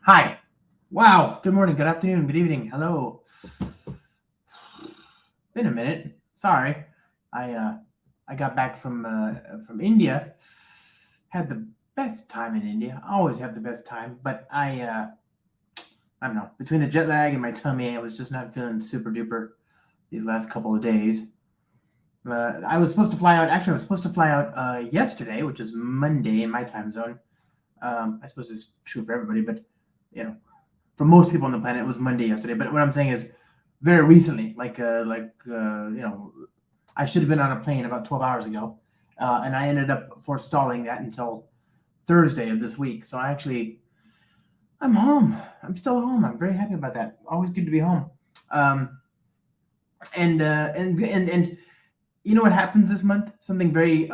Hi. Wow. Good morning, good afternoon, good evening. Hello. Been a minute. Sorry. I got back from India. Had the best time in India. Always have the best time, but I don't know. Between the jet lag and my tummy, I was just not feeling super duper these last couple of days. I was supposed to fly out. Actually, I was supposed to fly out yesterday, which is Monday in my time zone. I suppose it's true for everybody, but for most people on the planet, it was Monday yesterday. But what I'm saying is, very recently, I should have been on a plane about 12 hours ago, and I ended up forestalling that until Thursday of this week. So I'm home. I'm still home. I'm very happy about that. Always good to be home. And you know what happens this month? Something very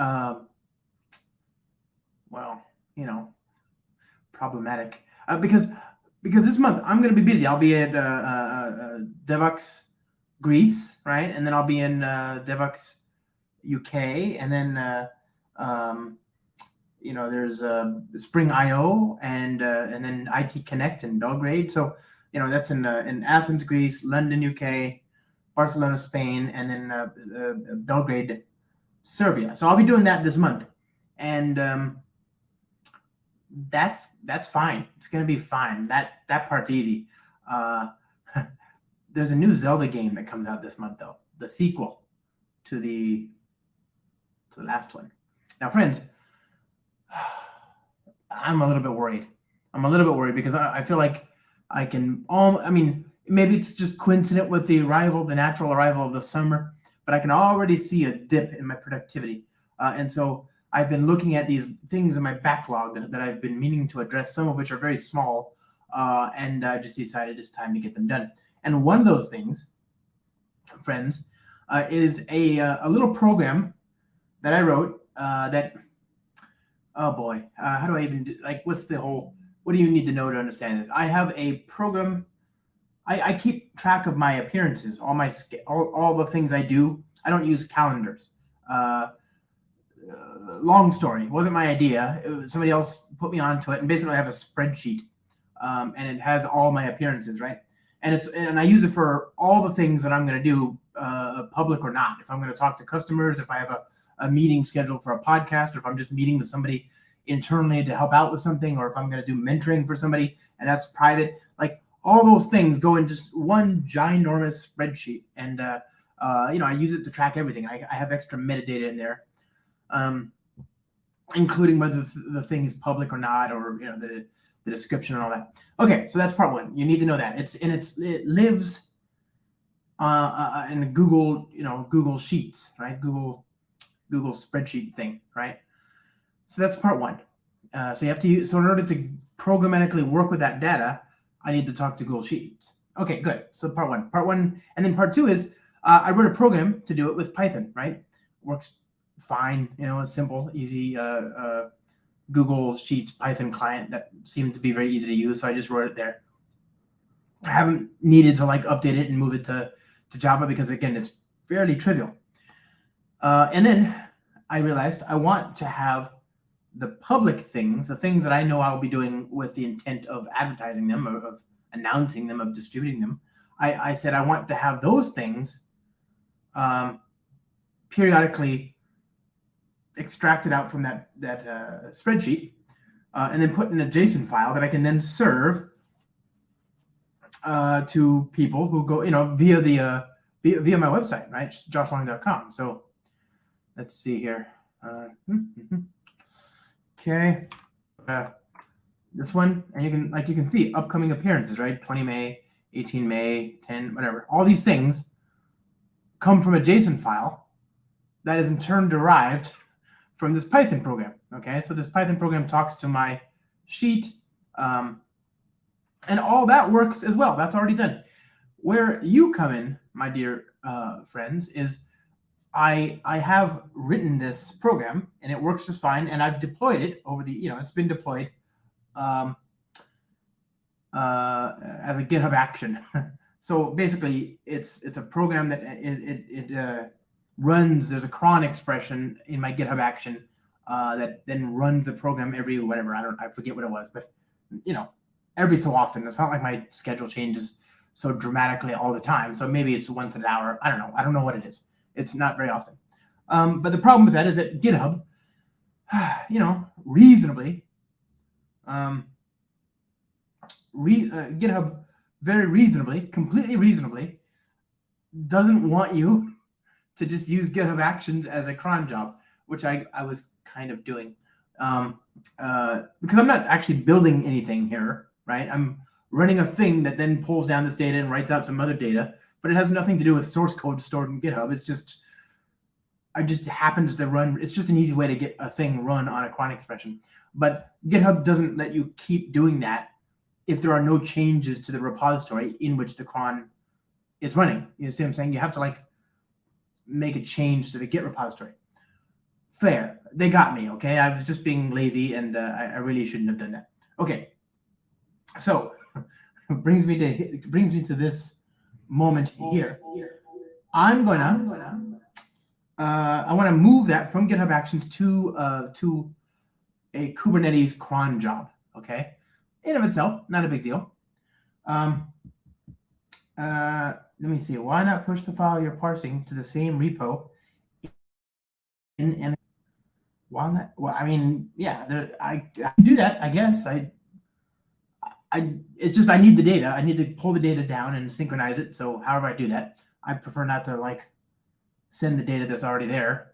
problematic. Because this month I'm going to be busy. I'll be at Devox Greece, right? And then I'll be in Devox UK, and then there's Spring IO and then IT Connect in Belgrade. So that's in Athens, Greece, London, UK, Barcelona, Spain, and then Belgrade, Serbia. So I'll be doing that this month, and that's fine. It's gonna be fine. That part's easy. There's a new Zelda game that comes out this month, though, the sequel to the last one. Now, friends, I'm a little bit worried. Because I feel like I can maybe it's just coincident with the natural arrival of the summer, but I can already see a dip in my productivity. And so I've been looking at these things in my backlog that I've been meaning to address, some of which are very small, and I just decided it's time to get them done. And one of those things, friends, is a little program that I wrote that, oh boy, how do I even do, what do you need to know to understand this? I have a program. I keep track of my appearances, all the things I do. I don't use calendars. Long story. It wasn't my idea. Somebody else put me onto it, and basically I have a spreadsheet, and it has all my appearances, right? And I use it for all the things that I'm going to do, public or not. If I'm going to talk to customers, if I have a meeting scheduled for a podcast, or if I'm just meeting with somebody internally to help out with something, or if I'm going to do mentoring for somebody and that's private, like all those things go in just one ginormous spreadsheet. And I use it to track everything. I have extra metadata in there, including whether the thing is public or not, or the description and all that. Okay, so that's part one. You need to know that it lives in Google Sheets, right? Google spreadsheet thing, right? So that's part one. So you have to use. So in order to programmatically work with that data, I need to talk to Google Sheets. Okay, good. So part one, and then part two is I wrote a program to do it with Python, right? Works fine. It's simple, easy. Google Sheets Python client that seemed to be very easy to use, so I just wrote it there. I haven't needed to update it and move it to Java because, again, it's fairly trivial. And then I realized I want to have the public things, the things that I know I'll be doing with the intent of advertising them, of announcing them, of distributing them. I said I want to have those things periodically extracted out from that spreadsheet, and then put in a JSON file that I can then serve to people who go, via my website, right? joshlong.com. So let's see here. Okay. This one, and you can see upcoming appearances, right? 20 May, 18 May, 10, whatever. All these things come from a JSON file that is in turn derived from this Python program. Okay, so this Python program talks to my sheet, and all that works as well. That's already done. Where you come in, my dear friends, is I have written this program, and it works just fine, and I've deployed it over it's been deployed as a GitHub Action. So basically, it's a program that runs, there's a cron expression in my GitHub action that then runs the program every whatever. I forget what it was, but every so often. It's not like my schedule changes so dramatically all the time. So maybe it's once an hour. I don't know. I don't know what it is. It's not very often. But the problem with that is that GitHub, reasonably, GitHub very reasonably, completely reasonably, doesn't want you to just use GitHub Actions as a cron job, which I was kind of doing, because I'm not actually building anything here, right? I'm running a thing that then pulls down this data and writes out some other data, but it has nothing to do with source code stored in GitHub. It's just, I just happens to run. It's just an easy way to get a thing run on a cron expression. But GitHub doesn't let you keep doing that if there are no changes to the repository in which the cron is running. You see what I'm saying? You have to make a change to the Git repository. Fair. They got me, okay? I was just being lazy, and I really shouldn't have done that. Okay. So brings me to this moment here. I want to move that from GitHub Actions to a Kubernetes CronJob, okay? In of itself, not a big deal. Let me see. Why not push the file you're parsing to the same repo? Why not? Well, I mean, yeah, I do that. I guess it's just I need the data. I need to pull the data down and synchronize it. So however I do that, I prefer not to send the data that's already there,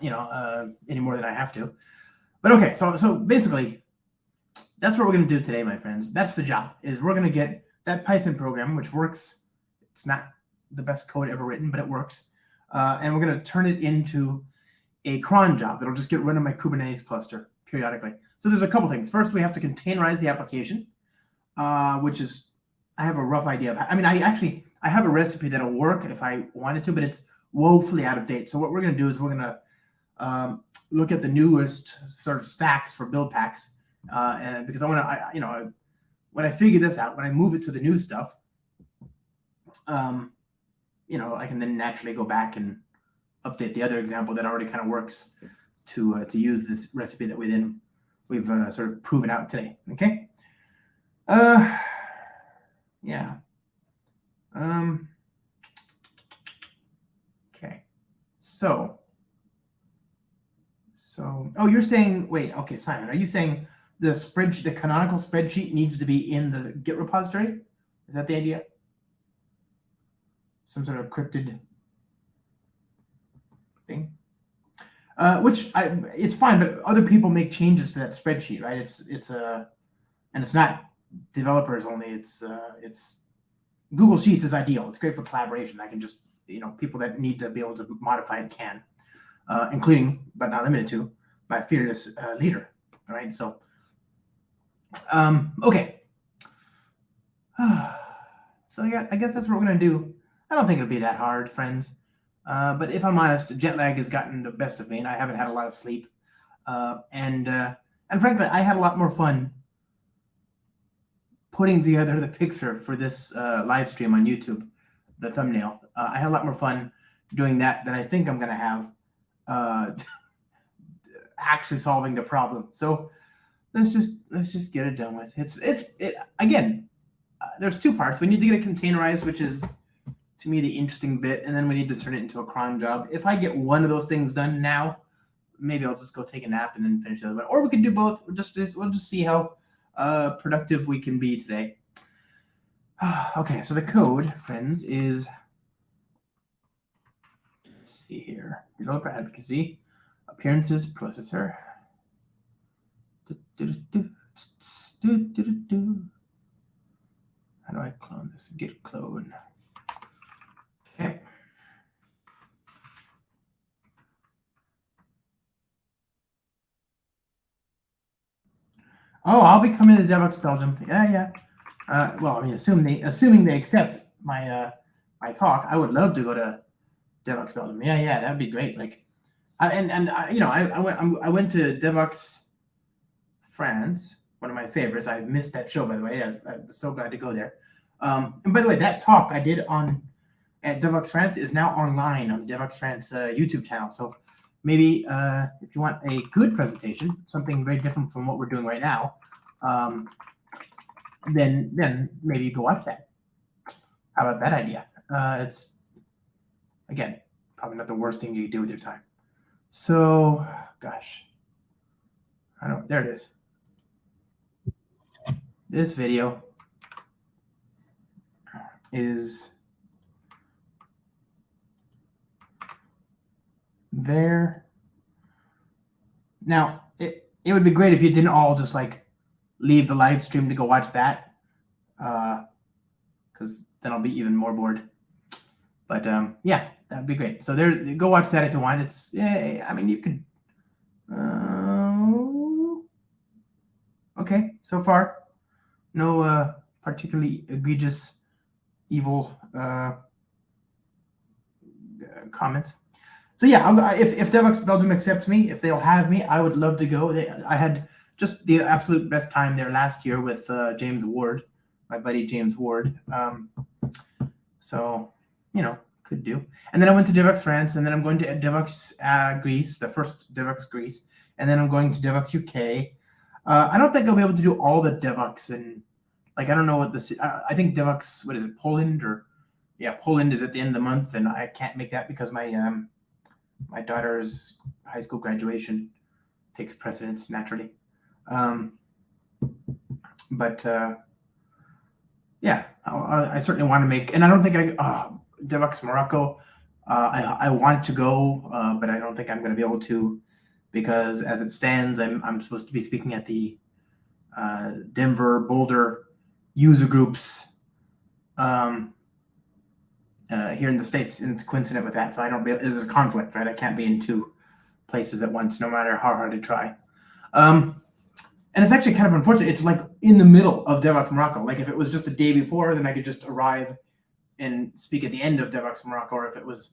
any more than I have to. But okay, so basically, that's what we're going to do today, my friends. That's the job. Is we're going to get that Python program, which works. It's not the best code ever written, but it works. And we're going to turn it into a cron job that'll just get run on my Kubernetes cluster periodically. So there's a couple things. First, we have to containerize the application, which is, I have a rough idea of. I mean, I have a recipe that'll work if I wanted to, but it's woefully out of date. So what we're going to do is we're going to look at the newest sort of stacks for build packs, and because I want to, when I figure this out, when I move it to the new stuff, I can then naturally go back and update the other example that already kind of works to use this recipe that we've sort of proven out today. Okay. Yeah. Okay. So, oh, you're saying, wait, okay, Simon, are you saying the canonical spreadsheet needs to be in the Git repository? Is that the idea? Some sort of encrypted thing? It's fine, but other people make changes to that spreadsheet, right? And it's not developers only. It's Google Sheets is ideal. It's great for collaboration. I can just, people that need to be able to modify it can, including, but not limited to, my fearless leader, right? So, okay. So I guess that's what we're going to do. I don't think it'll be that hard, friends. But if I'm honest, jet lag has gotten the best of me, and I haven't had a lot of sleep. And frankly, I had a lot more fun putting together the picture for this live stream on YouTube, the thumbnail. I had a lot more fun doing that than I think I'm going to have actually solving the problem. So let's just get it done with. Again, there's two parts. We need to get it containerized, which is, to me, the interesting bit, and then we need to turn it into a cron job. If I get one of those things done now, maybe I'll just go take a nap and then finish the other one. Or we could do both. We'll just see how productive we can be today. Okay, so the code, friends, is, let's see here, developer advocacy, appearances, processor. How do I clone this? Git clone. Okay. Oh, I'll be coming to Devox Belgium. Yeah. Well, I mean, assuming they accept my my talk, I would love to go to Devox Belgium. Yeah, that'd be great. I went to Devox France, one of my favorites. I missed that show, by the way. I'm so glad to go there. And by the way, that talk I did on at DevOps France is now online on the DevOps France YouTube channel. So maybe if you want a good presentation, something very different from what we're doing right now, then maybe you go watch that. How about that idea? It's, again, probably not the worst thing you could do with your time. So, gosh, I don't, there it is. This video is there. Now, it would be great if you didn't all just like leave the live stream to go watch that, because then I'll be even more bored. But yeah, that'd be great. So there, go watch that if you want. It's, yeah, I mean, you could. Okay, so far, no particularly egregious, evil comments. So yeah, if DevOps Belgium accepts me, if they'll have me, I would love to go. I had just the absolute best time there last year with James Ward, my buddy James Ward. So, you know, could do. And then I went to DevOps France, and then I'm going to DevOps Greece, the first DevOps Greece, and then I'm going to DevOps UK. I don't think I'll be able to do all the DevOps, and like I don't know what this. I think DevOps, what is it, Poland, or yeah, Poland is at the end of the month, and I can't make that because my my daughter's high school graduation takes precedence naturally. But yeah, I certainly want to make, and I don't think DevOps Morocco, I want to go, but I don't think I'm going to be able to, because as it stands, I'm supposed to be speaking at the Denver Boulder user groups here in the States, and it's coincident with that. So I don't be, there's a conflict, right? I can't be in two places at once, no matter how hard I try. And it's actually kind of unfortunate. It's like in the middle of DevOps Morocco. Like if it was just a day before, then I could just arrive and speak at the end of DevOps Morocco. Or if it was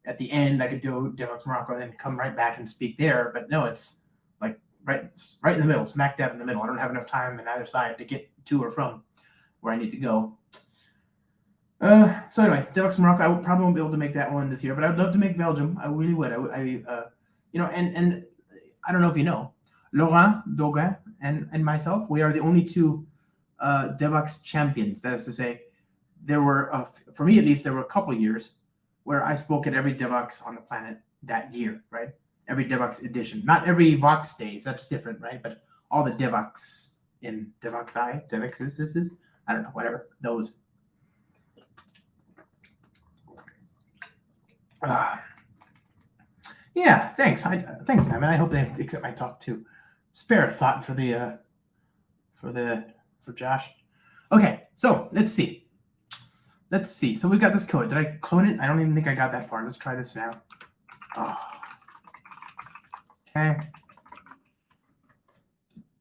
at the end, I could do DevOps Morocco and then come right back and speak there. But no, it's like right in the middle, smack dab in the middle. I don't have enough time on either side to get to or from where I need to go. So anyway, DevOps Morocco, I probably won't be able to make that one this year, but I would love to make Belgium. I really would. You know, and I don't know if you know, Laurent Doguin and myself, we are the only two DevOps champions. That is to say, there were, for me at least, there were a couple of years where I spoke at every DevOps on the planet that year, right? Every DevOps edition, not every Vox days. That's different, right? But all the DevOps in DevOps I don't know, whatever those. Yeah, thanks. Thanks, Simon. I hope they accept my talk too. Spare a thought for the for Josh. Okay, so let's see. So we got this code. Did I clone it? I don't even think I got that far. Let's try this now. Oh. Okay.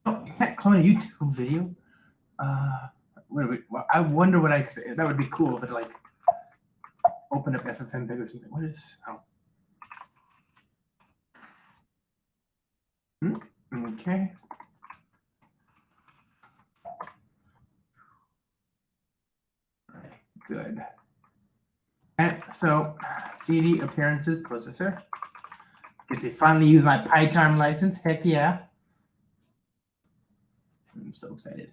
Oh, you can't clone a YouTube video. Well, I wonder what I expect. That would be cool if it like opened up FFmpeg or something. What is? Oh. Okay. Good. And so CD appearances processor. Get to finally use my PyCharm license. Heck yeah. I'm so excited.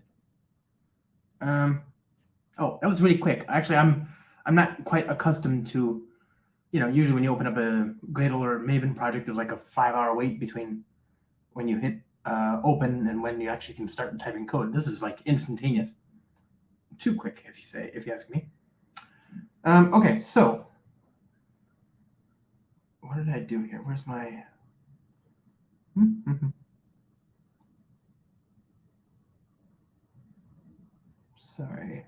Oh, that was really quick. Actually, I'm not quite accustomed to, you know, usually when you open up a Gradle or Maven project, there's like a 5-hour wait between when you hit open and when you actually can start typing code. This is like instantaneous. Too quick, if you ask me. Okay, so what did I do here? Where's my? Sorry.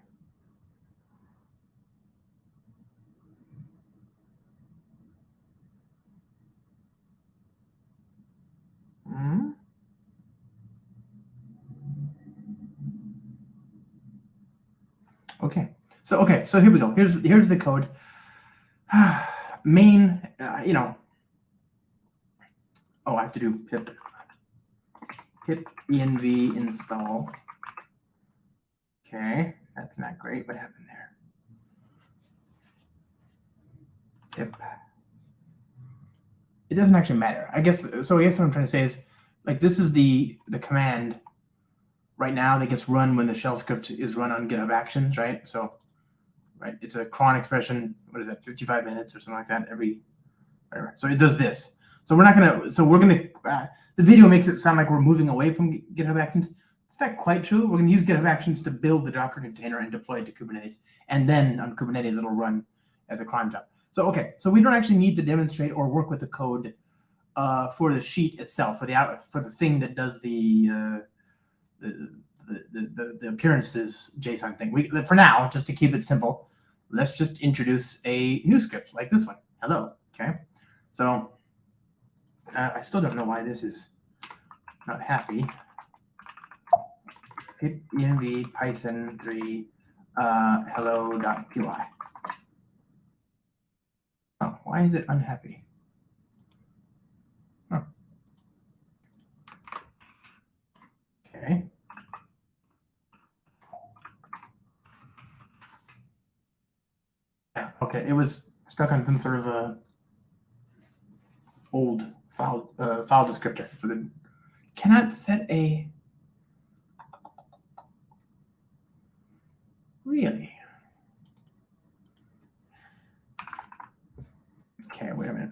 Okay. So here we go. Here's the code. Main, you know. Oh, I have to do pip env install. Okay, that's not great. What happened there? pip. It doesn't actually matter. I guess so. I guess what I'm trying to say is, like, this is the command right now that gets run when the shell script is run on GitHub Actions, right? So, right, it's a cron expression. What is that? 55 minutes or something like that every. Whatever. So it does this. So we're not gonna. So we're gonna. The video makes it sound like we're moving away from GitHub Actions. It's not quite true. We're gonna use GitHub Actions to build the Docker container and deploy it to Kubernetes, and then on Kubernetes it'll run as a CronJob. So okay. So we don't actually need to demonstrate or work with the code for the sheet itself, for the thing that does the appearances JSON thing. For now, just to keep it simple, let's just introduce a new script like this one. Hello. Okay. So I still don't know why this is not happy. Pip env python 3 hello.py. Oh, why is it unhappy? Oh. Okay. Yeah, okay, it was stuck on some sort of a old file descriptor for the cannot set a really. Okay, wait a minute.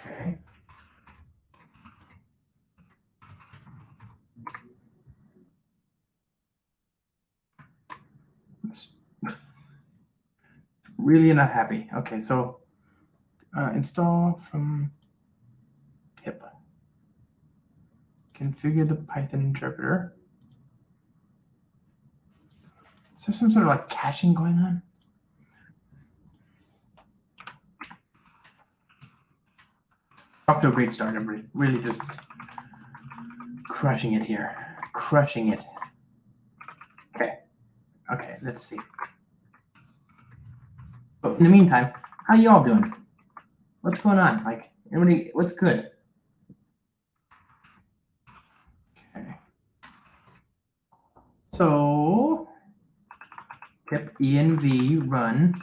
Okay. It's really not happy. Okay, so install from pip. Configure the Python interpreter. Is there some sort of like caching going on? Off to a great start, everybody. Really just crushing it here. Crushing it. Okay. Okay, let's see. But in the meantime, how y'all doing? What's going on? Like, everybody, what's good? Okay. So, pip env run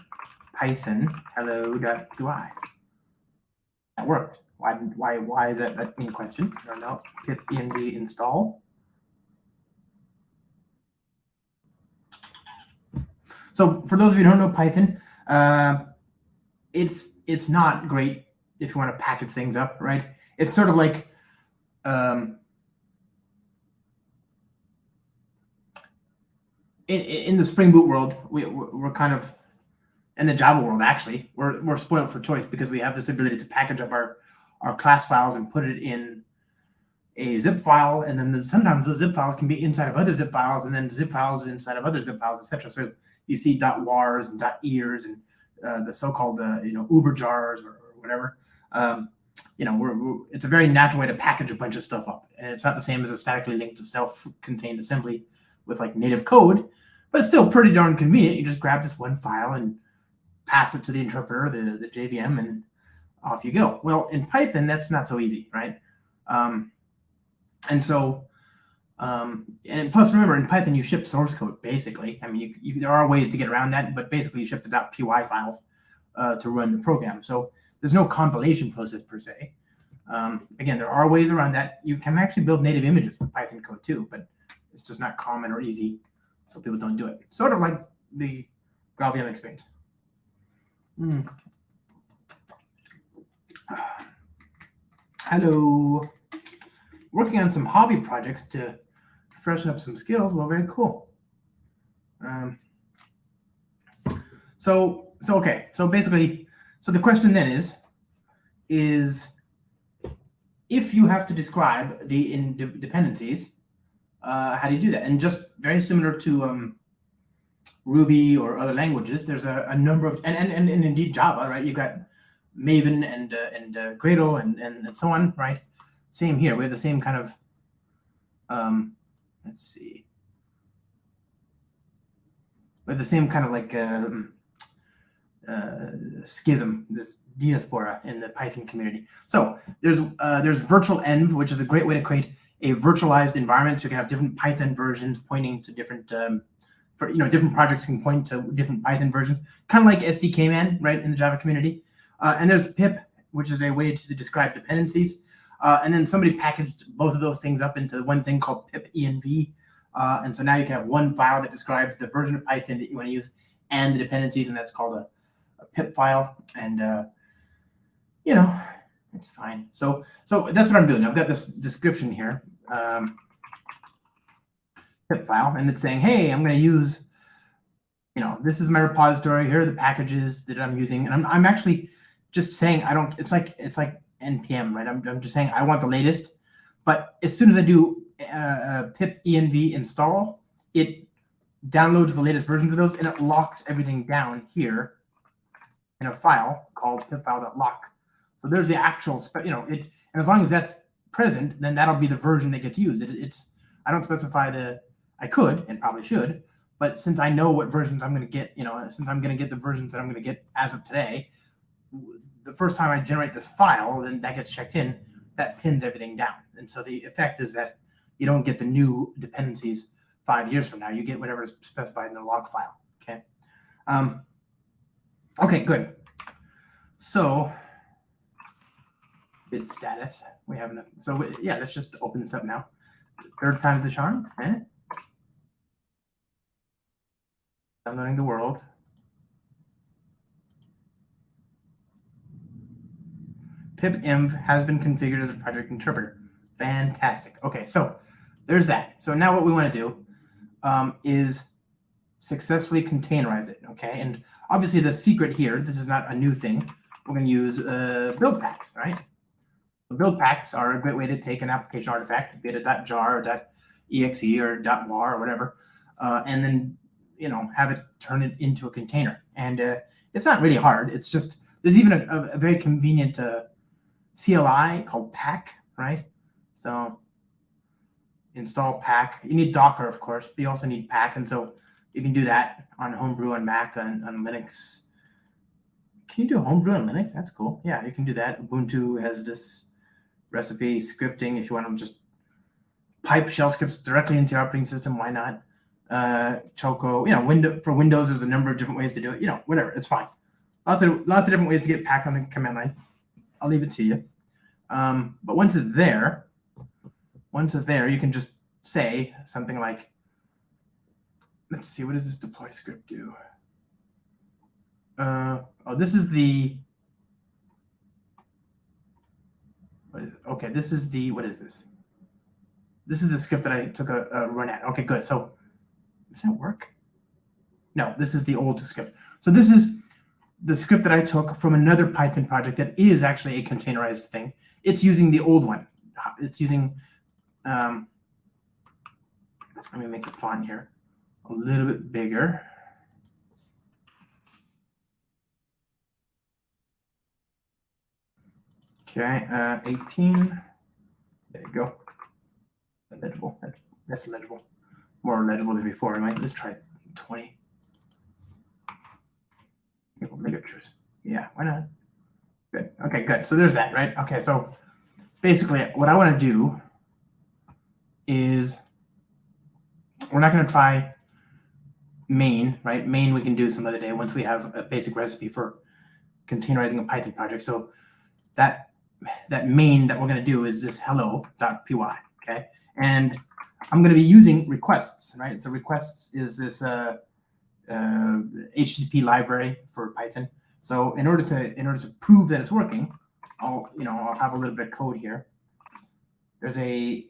python hello.py. That worked. Why is that in question? I don't know. Pip env install. So for those of you who don't know Python, it's not great if you want to package things up, right? It's sort of like in the Spring Boot world, we're kind of, in the Java world actually, we're spoiled for choice because we have this ability to package up our class files and put it in a zip file, and then sometimes those zip files can be inside of other zip files, and then zip files inside of other zip files, etc. So you see .wars and .ears and the so-called Uber jars or whatever. It's a very natural way to package a bunch of stuff up, and it's not the same as a statically linked to self-contained assembly with like native code, but it's still pretty darn convenient. You just grab this one file and pass it to the interpreter, the JVM, and off you go. Well, in Python, that's not so easy, right? And so, and plus, remember, in Python, you ship source code, basically. I mean, there are ways to get around that, but basically, you ship the .py files to run the program. So there's no compilation process, per se. Again, there are ways around that. You can actually build native images with Python code, too, but it's just not common or easy, so people don't do it. Sort of like the GraalVM experience. Hello. Working on some hobby projects to freshen up some skills. Well, very cool. So basically, the question then is if you have to describe the dependencies, how do you do that? And just very similar to Ruby or other languages, there's a number of, and indeed Java, right? You've got Maven and Gradle and so on, right? Same here. We have the same kind of, let's see. We have the same kind of like schism, this diaspora in the Python community. So there's virtual env, which is a great way to create a virtualized environment. So you can have different Python versions pointing to different, different projects can point to different Python versions, kind of like SDKman, right, in the Java community. And there's pip, which is a way to describe dependencies. And then somebody packaged both of those things up into one thing called pip env. And so now you can have one file that describes the version of Python that you want to use and the dependencies, and that's called a pip file. And it's fine. So that's what I'm doing. I've got this description here, pip file, and it's saying, hey, I'm going to use, this is my repository. Here are the packages that I'm using, and I'm actually just saying I don't. It's like npm, right? I'm just saying I want the latest. But as soon as I do pip env install, it downloads the latest version of those, and it locks everything down here in a file called pipfile.lock. So there's the actual, and as long as that's present, then that'll be the version that gets used. I don't specify I could and probably should, but since I know what versions I'm going to get, since I'm going to get the versions that I'm going to get as of today, the first time I generate this file, then that gets checked in, that pins everything down. And so the effect is that you don't get the new dependencies 5 years from now. You get whatever is specified in the log file. Okay. Okay, good. So bit status. We have enough. So yeah, let's just open this up now. Third time's the charm. Downloading the world. Pip-env has been configured as a project interpreter. Fantastic. Okay, so there's that. So now what we want to do is successfully containerize it. Okay, and obviously the secret here, this is not a new thing. We're going to use build packs, right? So build packs are a great way to take an application artifact, be it a .jar or .exe or .var or whatever, and then have it turn it into a container. And it's not really hard. It's just there's even a very convenient CLI called pack, right? So install pack. You need Docker, of course, but you also need pack, and so you can do that on Homebrew, on Mac, on Linux. Can you do Homebrew on Linux? That's cool. Yeah, you can do that. Ubuntu has this recipe scripting. If you want to just pipe shell scripts directly into your operating system, why not? Choco, for Windows, there's a number of different ways to do it. Whatever, it's fine. Lots of different ways to get pack on the command line. I'll leave it to you. But once it's there, you can just say something like, let's see, what does this deploy script do? This is the, what is it? Okay, this is the, what is this? This is the script that I took a run at. Okay, good. So does that work? No, this is the old script. So this is the script that I took from another Python project that is actually a containerized thing. It's using the old one. It's using, let me make the font here a little bit bigger. Okay, 18. There you go. Legible. That's legible. More legible than before. I might just try 20. Ligatures. Yeah, why not? Good. Okay, good. So there's that, right? Okay, so basically what I want to do is we're not going to try main, right? Main we can do some other day once we have a basic recipe for containerizing a Python project. So that main that we're going to do is this hello.py, okay? And I'm going to be using requests, right? So requests is this HTTP library for Python. So in order to prove that it's working, I'll have a little bit of code here. There's a,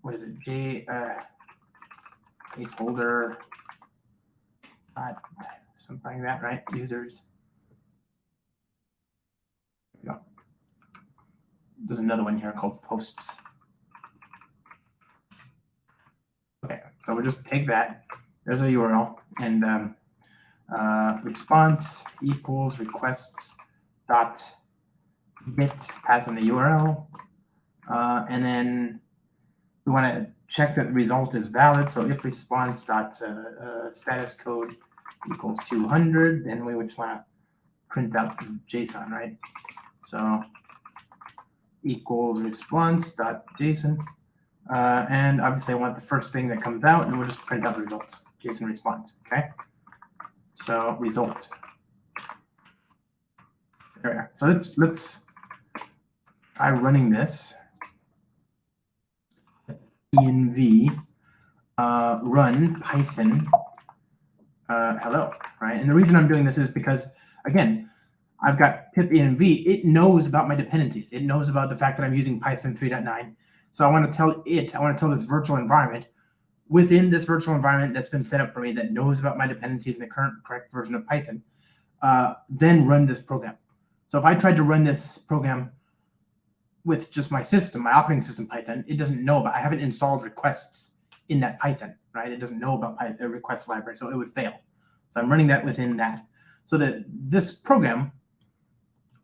what is it? Placeholder, something like that, right? Users. There we go. There's another one here called posts. Okay, so we'll just take that. There's a URL, and response equals requests dot git pass in the URL, and then we want to check that the result is valid. So if response dot status code equals 200, then we would just want to print out this JSON, right? So equals response dot JSON, and obviously I want the first thing that comes out, and we'll just print out the results. JSON response. Okay. So result. There we are. So let's try running this. env run python hello, right? And the reason I'm doing this is because, again, I've got pip env. It knows about my dependencies. It knows about the fact that I'm using Python 3.9. So I want to tell this virtual environment, within this virtual environment that's been set up for me, that knows about my dependencies in the correct version of Python, then run this program. So if I tried to run this program with just my system, my operating system Python, it doesn't know about, I haven't installed requests in that Python, right? It doesn't know about the request library, so it would fail. So I'm running that within that. So that this program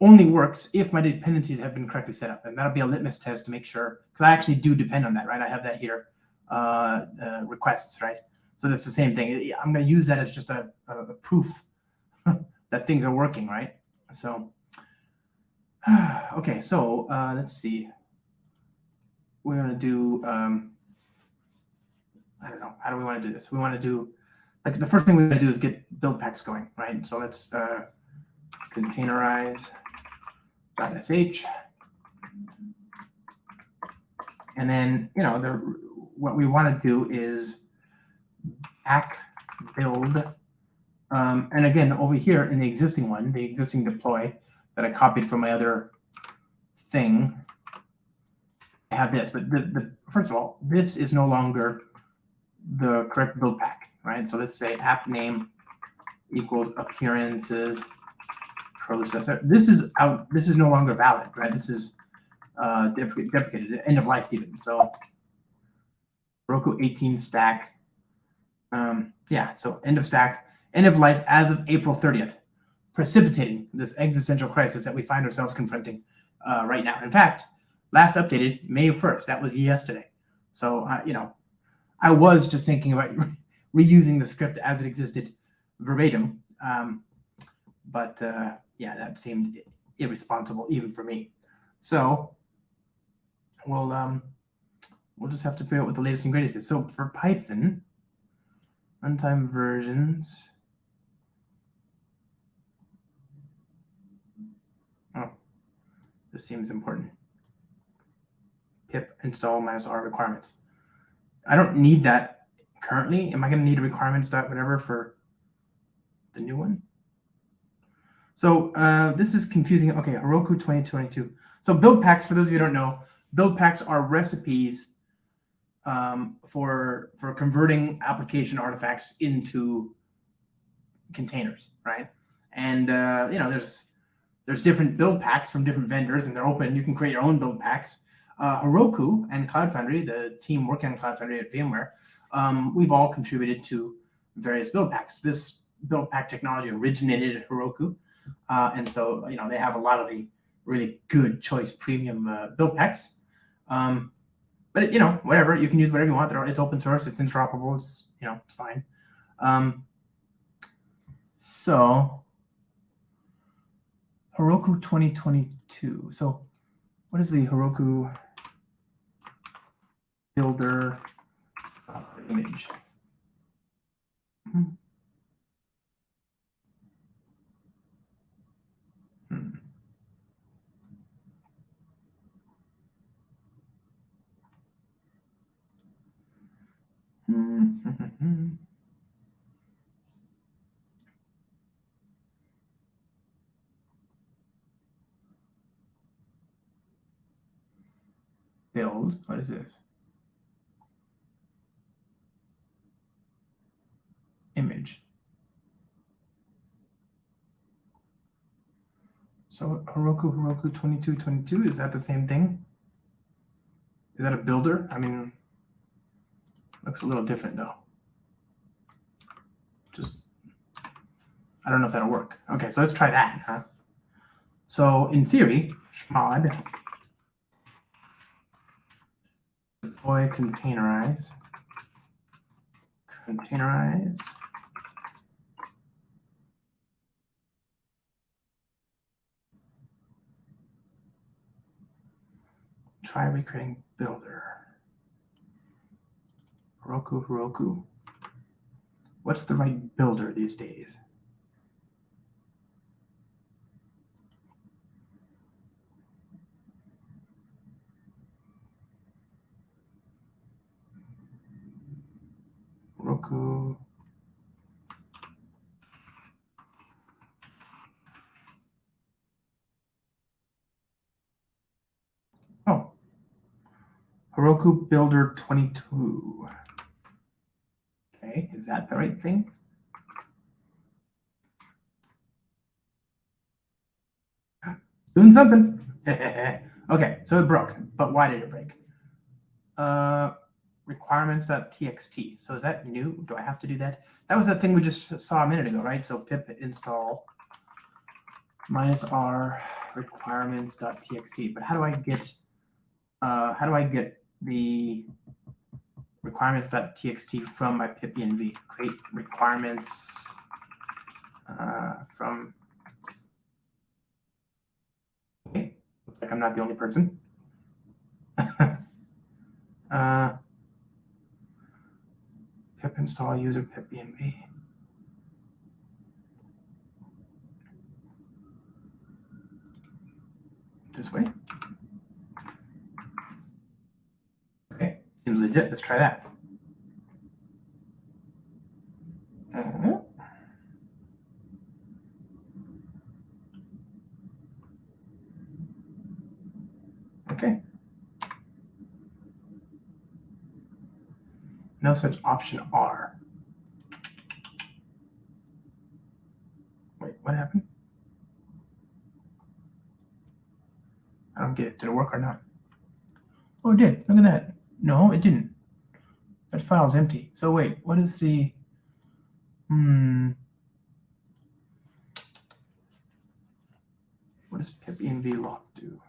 only works if my dependencies have been correctly set up. And that'll be a litmus test to make sure, because I actually do depend on that, right? I have that here, requests, right? So that's the same thing. I'm going to use that as just a proof that things are working, right? So, okay, so let's see. We're going to do, I don't know, how do we want to do this? We want to do, like, the first thing we want to do is get build packs going, right? So let's containerize.sh. And then, you know, what we want to do is pack build. And again, over here in the existing one, the existing deploy that I copied from my other thing, I have this. But first of all, this is no longer the correct build pack, right? So let's say app name equals appearances processor. This is out. This is no longer valid, right? This is deprecated, end of life even. So Heroku 18 stack. Yeah, so end of stack, end of life as of April 30th, precipitating this existential crisis that we find ourselves confronting right now. In fact, last updated May 1st. That was yesterday. So, you know, I was just thinking about reusing the script as it existed verbatim. But yeah, that seemed irresponsible even for me. So we'll just have to figure out what the latest and greatest is. So for Python, runtime versions. Oh, this seems important. Pip install -r requirements. I don't need that currently. Am I going to need a requirements dot whatever for the new one? So this is confusing. Okay, Heroku 2022. So build packs, for those of you who don't know, build packs are recipes for converting application artifacts into containers, right? And you know, there's different build packs from different vendors, and they're open. You can create your own build packs. Heroku and Cloud Foundry, the team working on Cloud Foundry at VMware, we've all contributed to various build packs. This build pack technology originated at Heroku, and so, you know, they have a lot of the really good choice premium build packs. But you know, whatever, you can use whatever you want. It's open source, it's interoperable, it's, you know, it's fine. So Heroku 2022. So what is the Heroku builder image? Build, what is this? Image. So Heroku 2222, is that the same thing? Is that a builder? I mean, looks a little different though. Just, I don't know if that'll work. Okay, so let's try that, huh? So in theory, chmod deploy containerize. Try recreating builder. Heroku. What's the right builder these days? Heroku. Oh, Heroku Builder 22. Okay, is that the right thing? Doing something. Okay, so it broke, but why did it break? Requirements.txt. So is that new? Do I have to do that? That was that thing we just saw a minute ago, right? So pip install -r requirements.txt. But how do I get the requirements.txt from my pip env? Create requirements from. Okay, looks like I'm not the only person. Pip install user pip env. This way. Okay, seems legit. Let's try that. Okay. No such option R. Wait, what happened? I don't get it. Did it work or not? Oh, it did. Look at that. No, it didn't. That file's empty. So wait, what is the what does pip env lock do?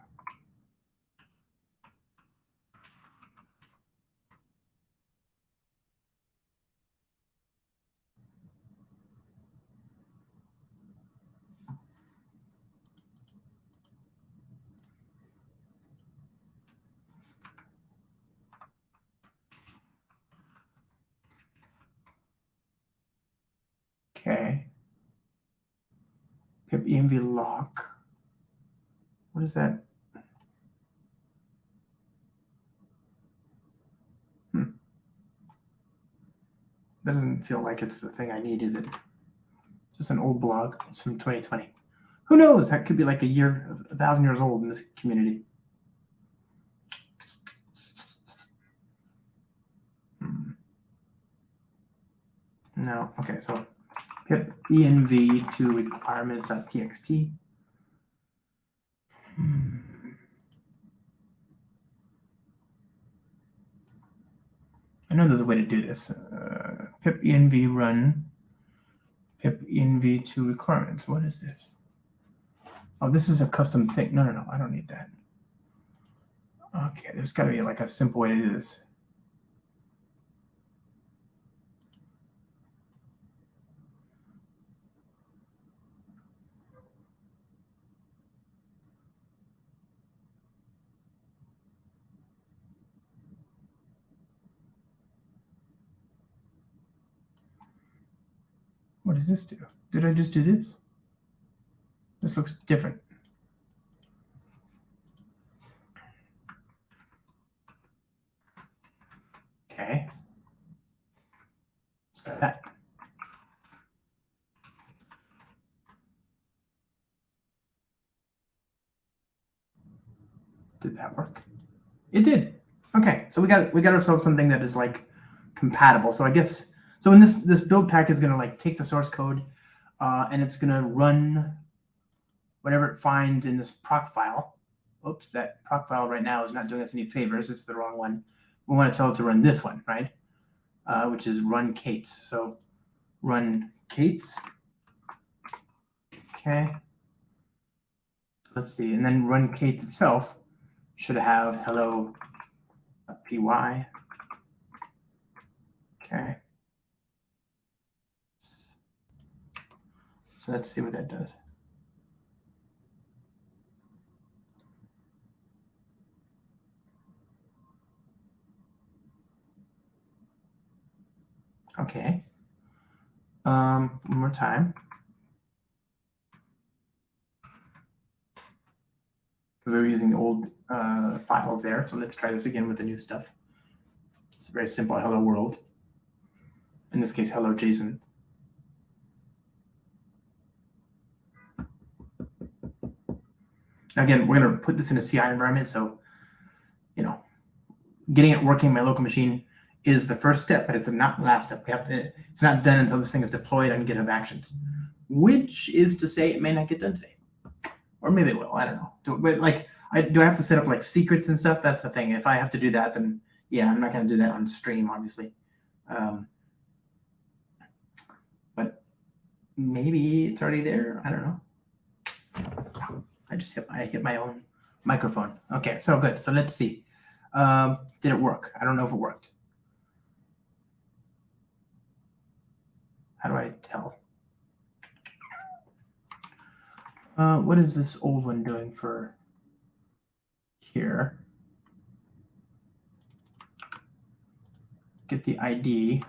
Okay. Pip env lock. What is that? That doesn't feel like it's the thing I need, is it? It's just an old blog. It's from 2020. Who knows? That could be like 1,000 years old in this community. No. Okay, so pip env to requirements.txt. I know there's a way to do this. Pip env run pip env to requirements. What is this? Oh, this is a custom thing. No, I don't need that. Okay, there's got to be like a simple way to do this. What does this do? Did I just do this? This looks different. Okay. Let's try that. Did that work? It did. Okay, so we got ourselves something that is like compatible. So I guess so. In this build pack is going to like take the source code, and it's going to run whatever it finds in this proc file. Oops, that proc file right now is not doing us any favors. It's the wrong one. We want to tell it to run this one, right? Which is run Kates. So run Kates. Okay. Let's see, and then run Kate itself should have hello.py. Okay. So let's see what that does. Okay. One more time. Because we were using the old files there. So let's try this again with the new stuff. It's very simple, hello world. In this case, hello JSON. Now again, we're going to put this in a CI environment. So, getting it working on my local machine is the first step, but it's not the last step. It's not done until this thing is deployed on GitHub Actions, which is to say it may not get done today. Or maybe it will, I don't know. But do I have to set up like secrets and stuff? That's the thing. If I have to do that, then yeah, I'm not going to do that on stream, obviously. But maybe it's already there. I don't know. I hit my own microphone. Okay, so good. So let's see. Did it work? I don't know if it worked. How do I tell? What is this old one doing for here? Get the ID.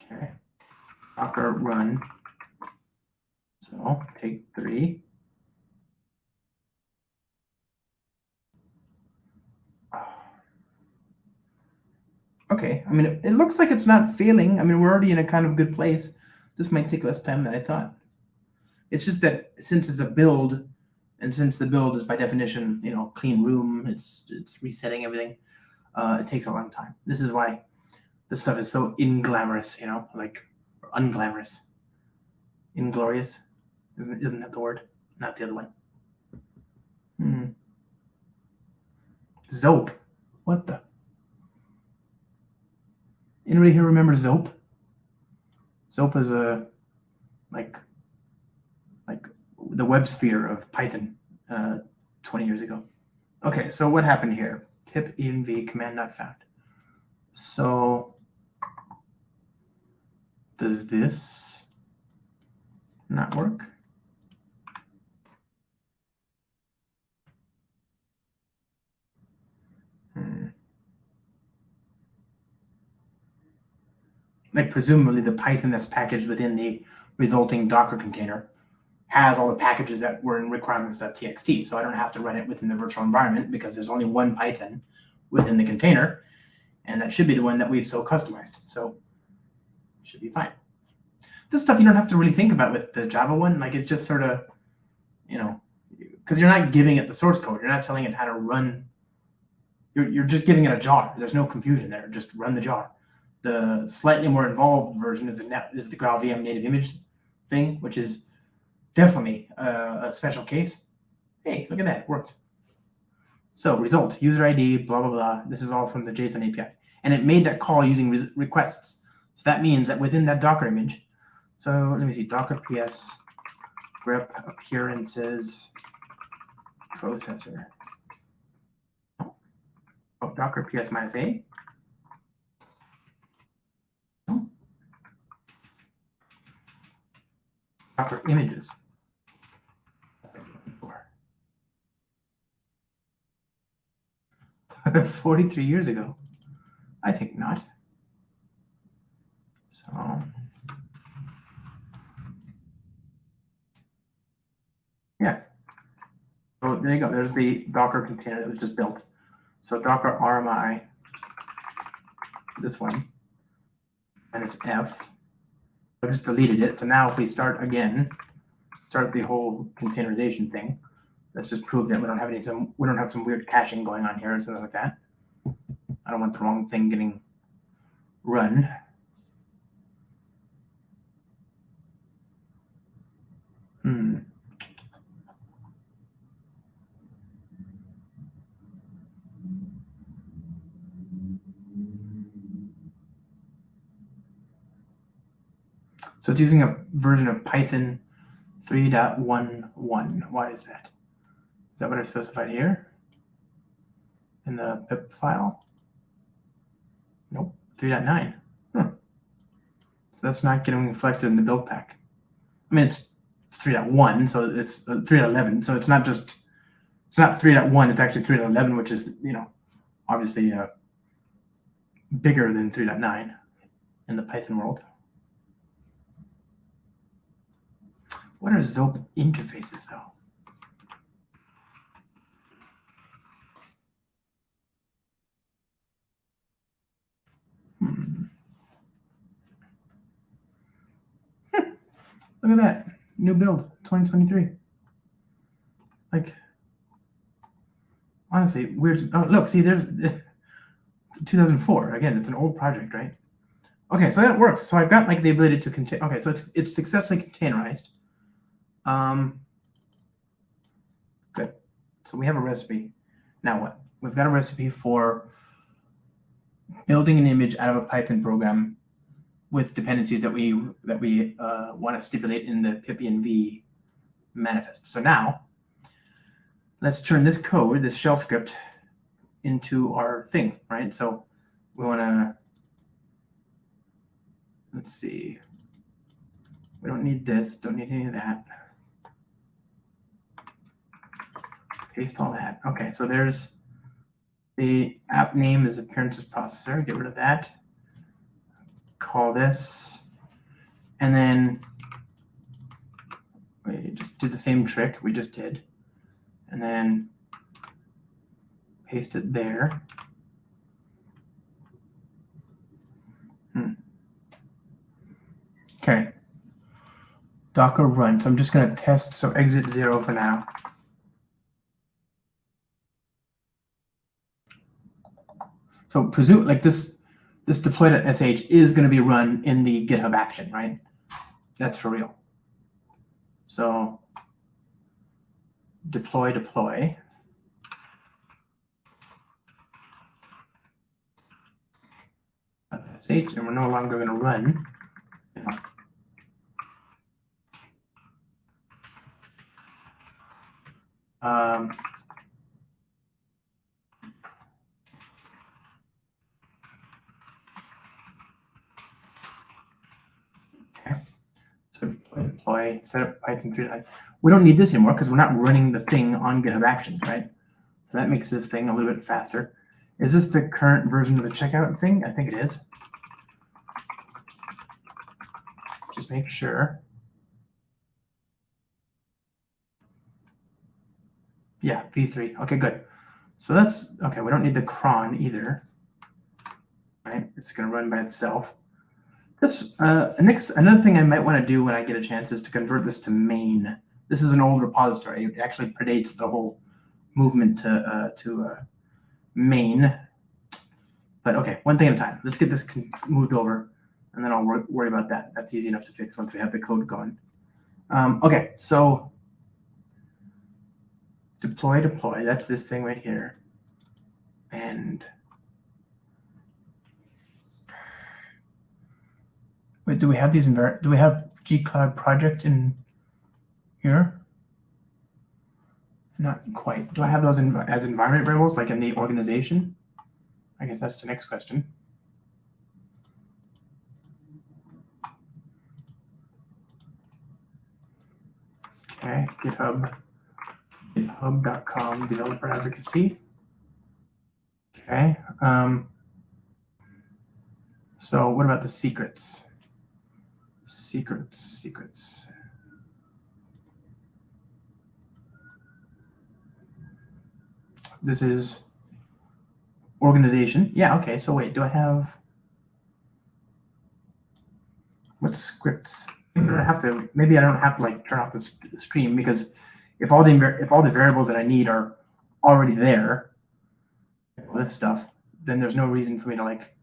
Okay. Docker run. So take 3. Okay, I mean, it looks like it's not failing. I mean, we're already in a kind of good place. This might take less time than I thought. It's just that since it's a build, and since the build is by definition, clean room, it's resetting everything, it takes a long time. This is why this stuff is so inglamorous, like or unglamorous. Inglorious, isn't that the word? Not the other one. Zope, what the? Anybody here remember Zope? Zope is a like the web sphere of Python 20 years ago. Okay, so what happened here? Pip env command not found. So does this not work? Like presumably the Python that's packaged within the resulting Docker container has all the packages that were in requirements.txt. So I don't have to run it within the virtual environment because there's only one Python within the container. And that should be the one that we've so customized. So it should be fine. This stuff you don't have to really think about with the Java one. Like it's just sort of, because you're not giving it the source code. You're not telling it how to run. You're just giving it a jar. There's no confusion there. Just run the jar. The slightly more involved version is the GraalVM native image thing, which is definitely a special case. Hey, look at that. It worked. So result, user ID, blah, blah, blah. This is all from the JSON API. And it made that call using requests. So that means that within that Docker image, so let me see, Docker PS grep appearances processor. Oh, Docker PS minus A. Docker images. 43 years ago? I think not. So, yeah. So there you go. There's the Docker container that was just built. So Docker RMI, this one, and it's F. I just deleted it. So now if we start again, start the whole containerization thing, let's just prove that we don't have some weird caching going on here or something like that. I don't want the wrong thing getting run. So it's using a version of Python 3.11. Why is that? Is that what I specified here in the pip file? Nope, 3.9. Huh. So that's not getting reflected in the build pack. I mean, it's 3.1, so it's 3.11. So it's not 3.1. It's actually 3.11, which is, obviously bigger than 3.9 in the Python world. What are ZOP interfaces, though? Look at that. New build, 2023. Like, honestly, weird. Oh, look, see, there's 2004. Again, it's an old project, right? Okay, so that works. So I've got like the ability to contain. Okay, so it's successfully containerized. Good. So we have a recipe. Now what? We've got a recipe for building an image out of a Python program with dependencies that we want to stipulate in the pipenv manifest. So now let's turn this code, this shell script, into our thing, right? So we want to, let's see, we don't need this, don't need any of that. Paste all that. Okay, so there's the app name is appearances processor, get rid of that. Call this, and then we just do the same trick we just did, and then paste it there. Okay. Docker run. So I'm just going to test. So exit 0 for now. So presume like this deploy.sh is going to be run in the GitHub action, right? That's for real. So deploy. .sh, and we're no longer going to run. Okay. So deploy, set up Python 3.9. We don't need this anymore because we're not running the thing on GitHub Actions, right? So that makes this thing a little bit faster. Is this the current version of the checkout thing? I think it is. Just make sure. Yeah, v3. Okay, good. So that's okay. We don't need the cron either, right? It's going to run by itself. This another thing I might want to do when I get a chance is to convert this to main. This is an old repository. It actually predates the whole movement to main. But okay, one thing at a time. Let's get this moved over, and then I'll worry about that. That's easy enough to fix once we have the code going. Okay, so deploy. That's this thing right here. And wait, do we have these? Do we have gcloud project in here? Not quite. Do I have those as environment variables, like in the organization? I guess that's the next question. Okay, github.com developer advocacy. Okay. So what about the secrets? Secrets. This is organization. Yeah, okay. So wait, do I have what scripts? Maybe I don't have to like turn off the stream, because if all the variables that I need are already there, this stuff, then there's no reason for me to like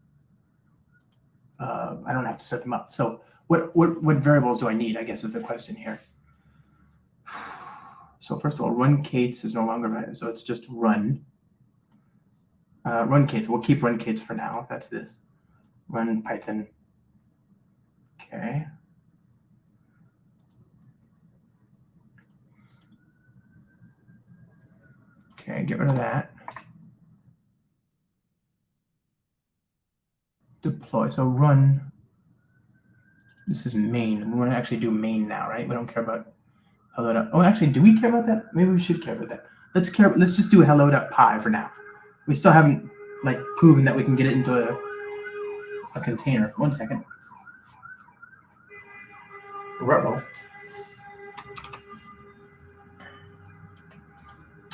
I don't have to set them up. So what variables do I need, I guess, is the question here. So first of all, run Kates is no longer valid, so it's just run. Run Kates. We'll keep run Kates for now. That's this. Run Python. Okay. Okay, get rid of that. Deploy, so run. This is main. We want to actually do main now, right? We don't care about hello. Oh, actually, do we care about that? Maybe we should care about that. Let's just do hello.py for now. We still haven't like proven that we can get it into a container. 1 second. Ruh-roh.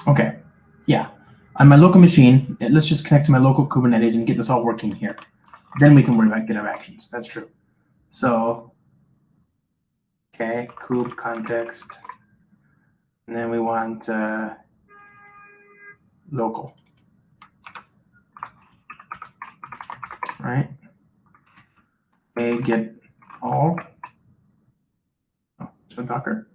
Okay, yeah. On my local machine, let's just connect to my local Kubernetes and get this all working here. Then we can worry about GitHub Actions. That's true. So, okay, kube context. And then we want local. Right? Okay, get all. Oh, so Docker.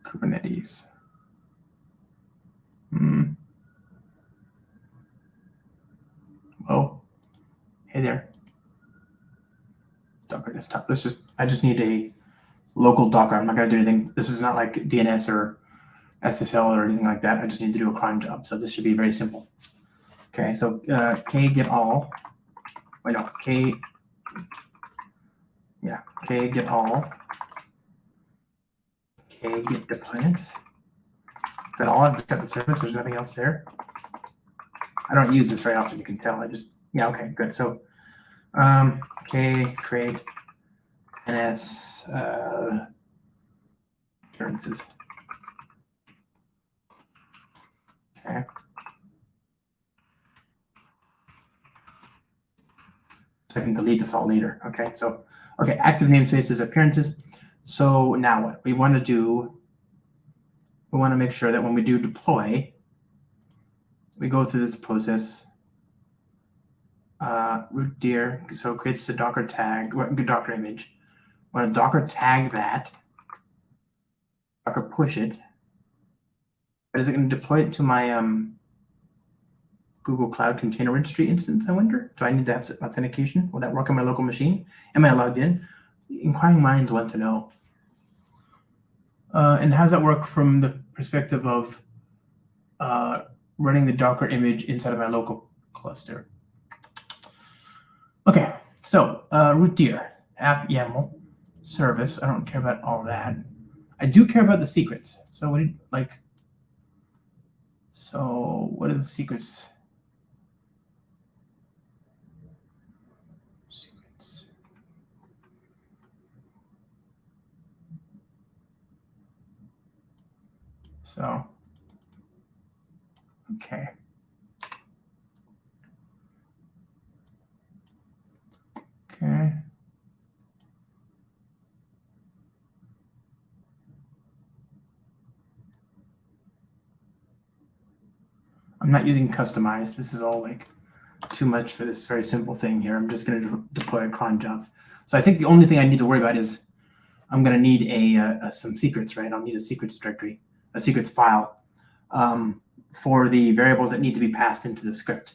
Kubernetes. Oh, hey there. Docker desktop. I just need a local Docker. I'm not going to do anything. This is not like DNS or SSL or anything like that. I just need to do a cron job. So this should be very simple. Okay, so k get all. Wait, no, k get all. K get deployments. Is that all? I've just got the service. There's nothing else there. I don't use this very often. You can tell. Yeah, okay, good. So k create ns appearances. Okay. So I can delete this all later. Okay, so active namespaces appearances. So now what we want to do, we want to make sure that when we do deploy, we go through this process. Root dir, so it creates the Docker tag, Docker image. We want to Docker tag that, Docker push it. But is it going to deploy it to my Google Cloud Container Registry instance, I wonder? Do I need to have authentication? Will that work on my local machine? Am I logged in? Inquiring minds want to know. And how does that work from the perspective of running the Docker image inside of my local cluster? Okay, so root dir, app YAML, service. I don't care about all that. I do care about the secrets. So what what are the secrets? So, okay. Okay. I'm not using customize. This is all like too much for this very simple thing here. I'm just going to deploy a cron job. So I think the only thing I need to worry about is I'm going to need some secrets, right? I'll need a secrets directory, a secrets file for the variables that need to be passed into the script.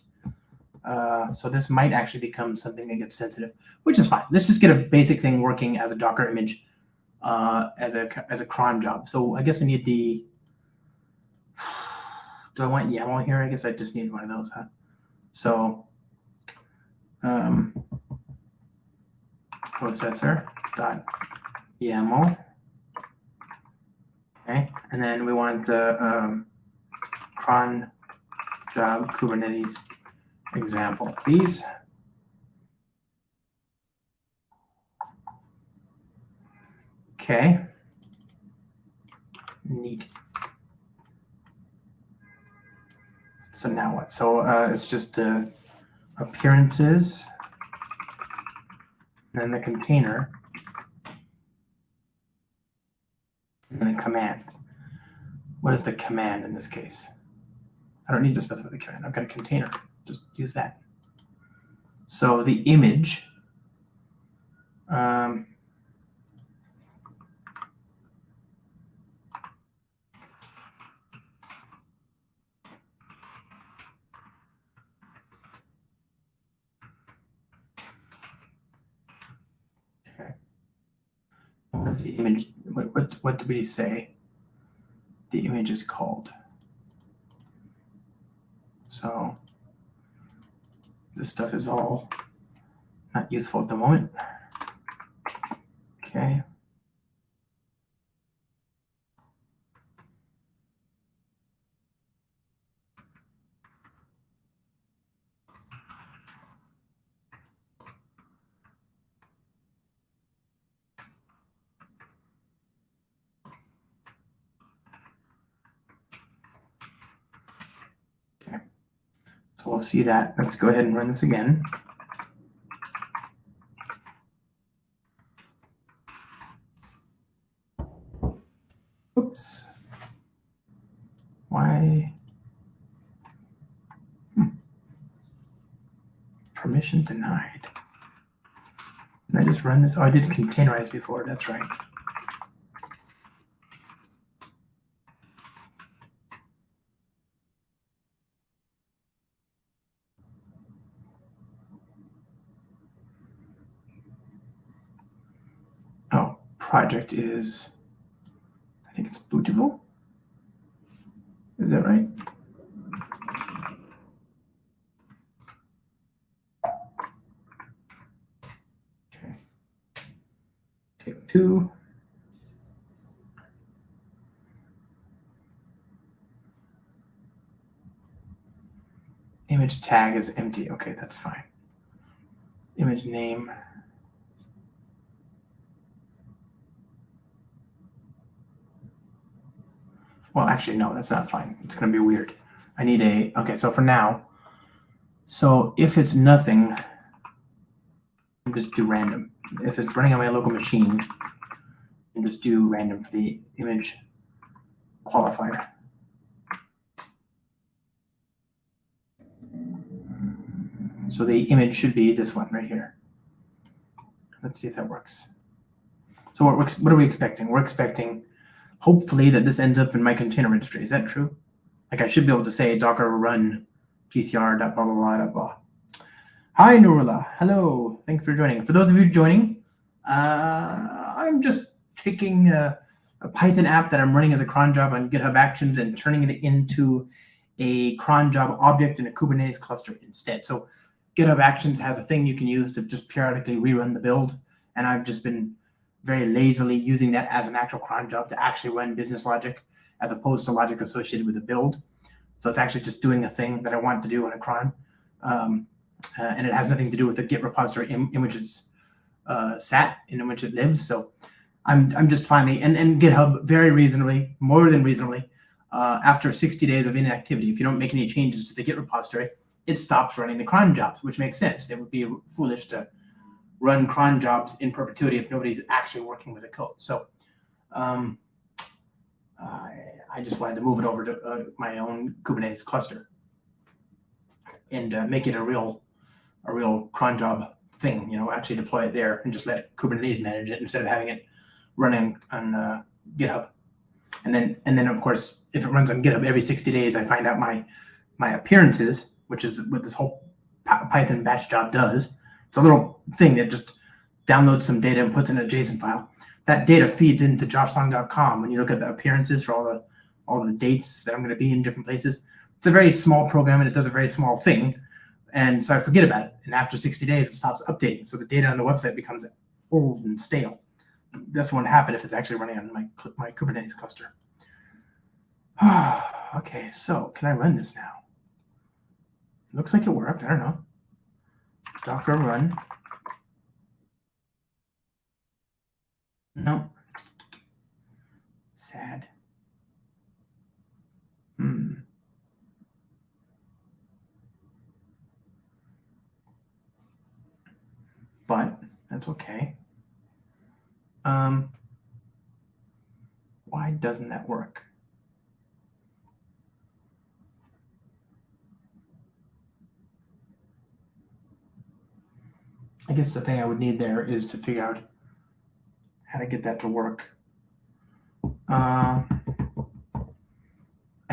So this might actually become something that gets sensitive, which is fine. Let's just get a basic thing working as a Docker image as a cron job. So I guess I need the. Do I want YAML here? I guess I just need one of those, huh? So processor.yaml. Okay, and then we want cron job Kubernetes example, please. Okay. Neat. So now what? So it's just appearances, and then the container, and then a command. What is the command in this case? I don't need to specify the command. I've got a container. Just use that. So the image. What's the image? What did we say the image is called? So this stuff is all not useful at the moment. Okay. So we'll see that. Let's go ahead and run this again. Oops. Why? Permission denied. Can I just run this? Oh, I did containerize before. That's right. Oh, project is, I think it's bootable. Is that right? Okay. Take 2. Image tag is empty. Okay, that's fine. Image name. Well, actually, no, that's not fine. It's going to be weird. I need a, okay, so for now, so if it's nothing, I'll just do random. If it's running on my local machine, I'll just do random for the image qualifier. So the image should be this one right here. Let's see if that works. So what are we expecting? We're expecting, hopefully, that this ends up in my container registry. Is that true? Like I should be able to say docker run gcr blah blah blah blah blah. Hi Nurullah, hello, thanks for joining. For those of you joining, I'm just taking a Python app that I'm running as a cron job on GitHub Actions and turning it into a cron job object in a Kubernetes cluster instead. So GitHub Actions has a thing you can use to just periodically rerun the build, and I've just been very lazily using that as an actual cron job to actually run business logic as opposed to logic associated with the build. So it's actually just doing a thing that I want to do on a cron. And it has nothing to do with the Git repository in which it's sat, in which it lives. So I'm just finally, and GitHub very reasonably, more than reasonably, after 60 days of inactivity, if you don't make any changes to the Git repository, it stops running the cron jobs, which makes sense. It would be foolish to run cron jobs in perpetuity if nobody's actually working with the code. So I just wanted to move it over to my own Kubernetes cluster and make it a real cron job thing, you know, actually deploy it there and just let Kubernetes manage it instead of having it running on GitHub. And then of course, if it runs on GitHub every 60 days, I find out my appearances, which is what this whole Python batch job does. It's a little thing that just downloads some data and puts in a JSON file. That data feeds into joshlong.com when you look at the appearances for all the dates that I'm going to be in different places. It's a very small program and it does a very small thing. And so I forget about it. And after 60 days, it stops updating. So the data on the website becomes old and stale. This won't happen if it's actually running on my Kubernetes cluster. Okay, so can I run this now? Looks like it worked. I don't know. Docker run. No. Sad. But that's okay. Why doesn't that work? I guess the thing I would need there is to figure out how to get that to work. I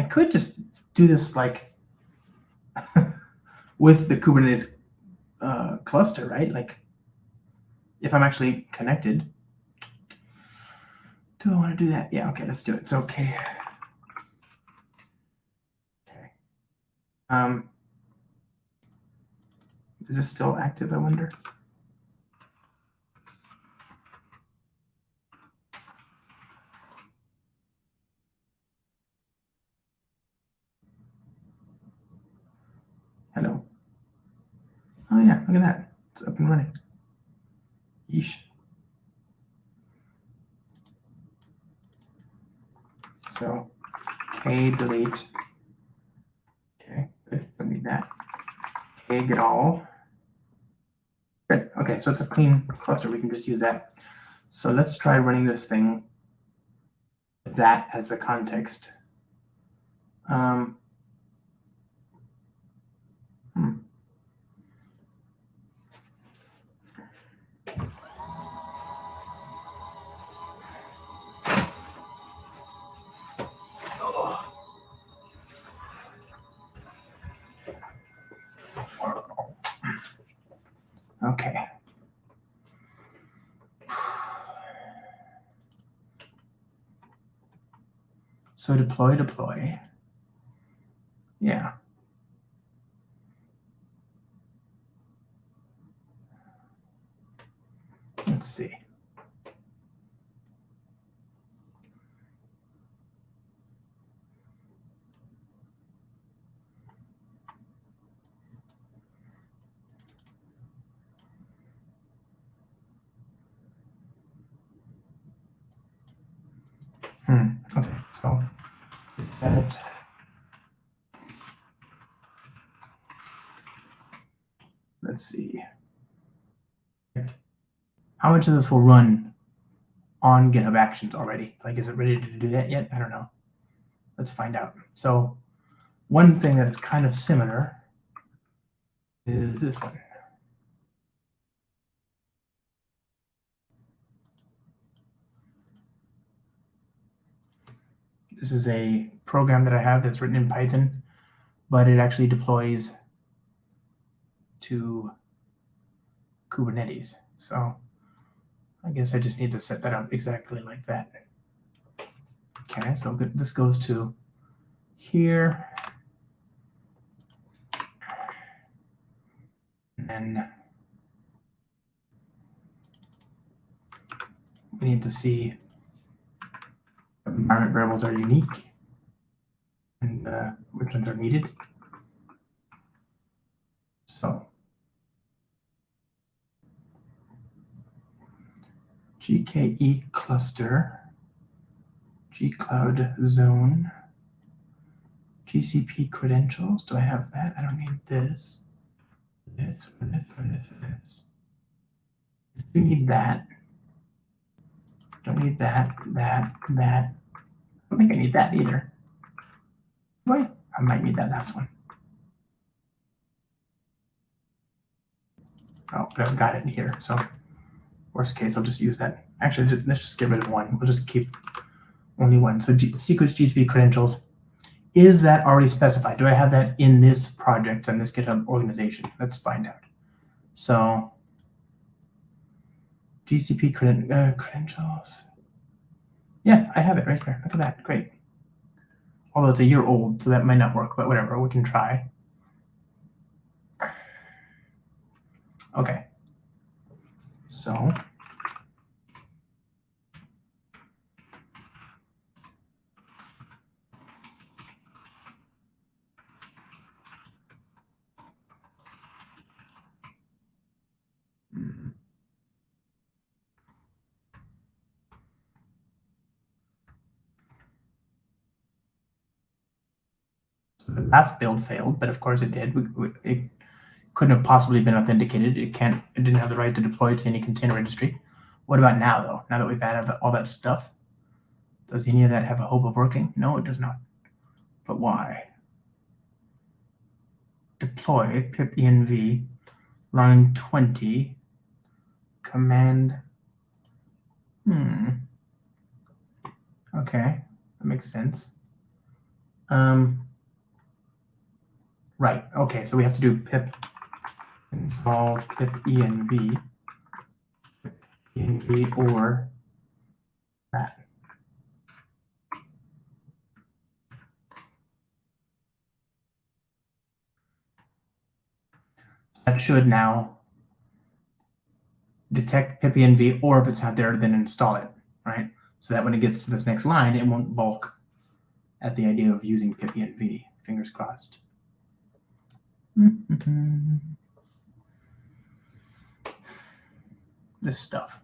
could just do this like with the Kubernetes cluster, right? Like if I'm actually connected. Do I want to do that? Yeah, okay, let's do it. It's okay. Okay. Is this still active, I wonder? Hello. Oh yeah, look at that. It's up and running. Yeesh. So k delete. Okay, good. Don't need that. K get all. Good. Okay, so it's a clean cluster. We can just use that. So let's try running this thing with that as the context. Okay. So deploy. Yeah. Let's see. Okay, so that. Let's see. How much of this will run on GitHub Actions already? Like, is it ready to do that yet? I don't know. Let's find out. So one thing that's kind of similar is this one. This is a program that I have that's written in Python, but it actually deploys to Kubernetes. So I guess I just need to set that up exactly like that. Okay, so this goes to here. And then we need to see what environment variables are unique and which ones are needed. So GKE cluster, gcloud zone, GCP credentials. Do I have that? I don't need this. This. We need that. Don't need that. I don't think I need that either. Wait, I might need that last one. Oh, but I've got it in here. So worst case, I'll just use that. Actually, let's just get rid of one. We'll just keep only one. So secrets GCP credentials. Is that already specified? Do I have that in this project and this GitHub organization? Let's find out. So GCP credentials. Yeah, I have it right there. Look at that. Great. Although it's a year old, so that might not work, but whatever. We can try. Okay. So the last build failed, but of course it did. It couldn't have possibly been authenticated. It didn't have the right to deploy to any container registry. What about now, though? Now that we've added all that stuff, does any of that have a hope of working? No, it does not. But why? Deploy pip env line 20 command. Okay, that makes sense. Right. Okay, so we have to do pip install pip env or that. that should now detect pipenv, or if it's not there, then install it, right? So that when it gets to this next line, it won't balk at the idea of using pipenv. Fingers crossed. This stuff.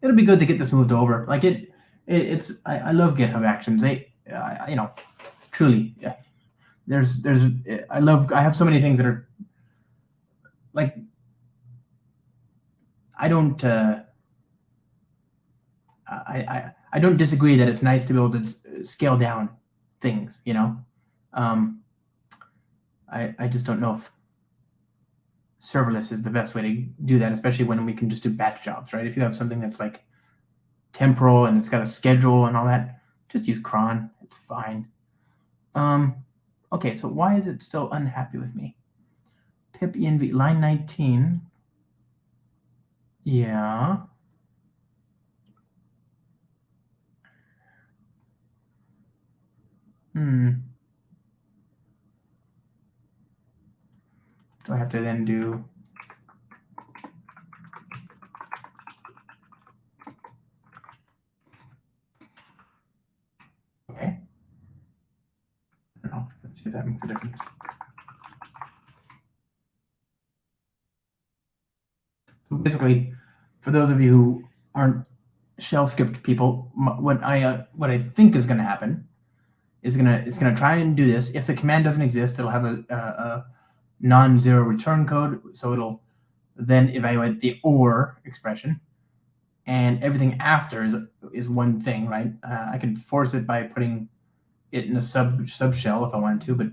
It'll be good to get this moved over. Like I love GitHub Actions. You know, truly, yeah. I have so many things that are like, I don't disagree that it's nice to be able to scale down things, you know. I just don't know if serverless is the best way to do that, especially when we can just do batch jobs, right? If you have something that's like temporal and it's got a schedule and all that, just use cron. It's fine. Okay, so why is it still unhappy with me? Pipenv, line 19. Yeah. Do I have to then do... Okay. No, let's see if that makes a difference. So basically, for those of you who aren't shell script people, what I think is going to happen is it's going to try and do this. If the command doesn't exist, it'll have a non-zero return code, so it'll then evaluate the or expression, and everything after is one thing, right? I can force it by putting it in a sub shell if I wanted to, but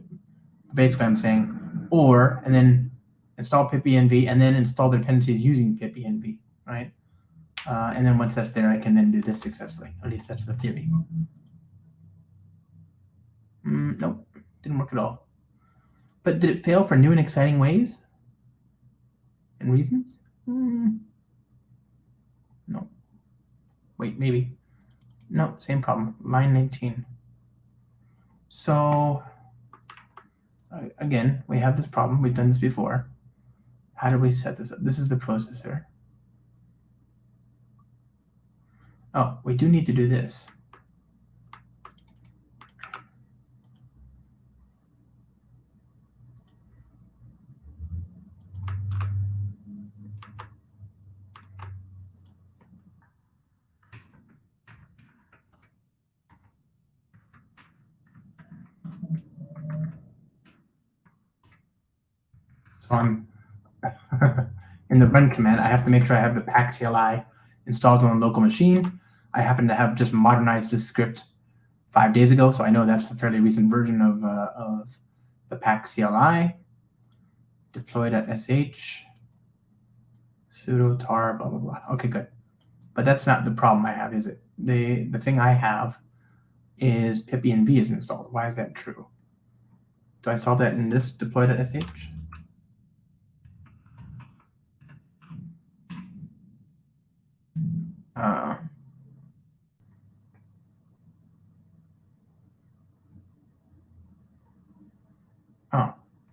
basically I'm saying or, and then install pipenv, and then install the dependencies using pipenv, right? And then once that's there, I can then do this successfully. At least that's the theory. Nope, didn't work at all. But did it fail for new and exciting ways and reasons? No. Wait, maybe. No, same problem. Line 19. So again, we have this problem. We've done this before. How do we set this up? This is the processor. Oh, we do need to do this. So I'm in the run command, I have to make sure I have the pack CLI installed on the local machine. I happen to have just modernized this script 5 days ago, so I know that's a fairly recent version of the pack CLI. Deploy.sh sudo tar blah blah blah. Okay, good. But that's not the problem I have, is it? The thing I have is pipenv is installed. Why is that true? Do I solve that in this deploy.sh?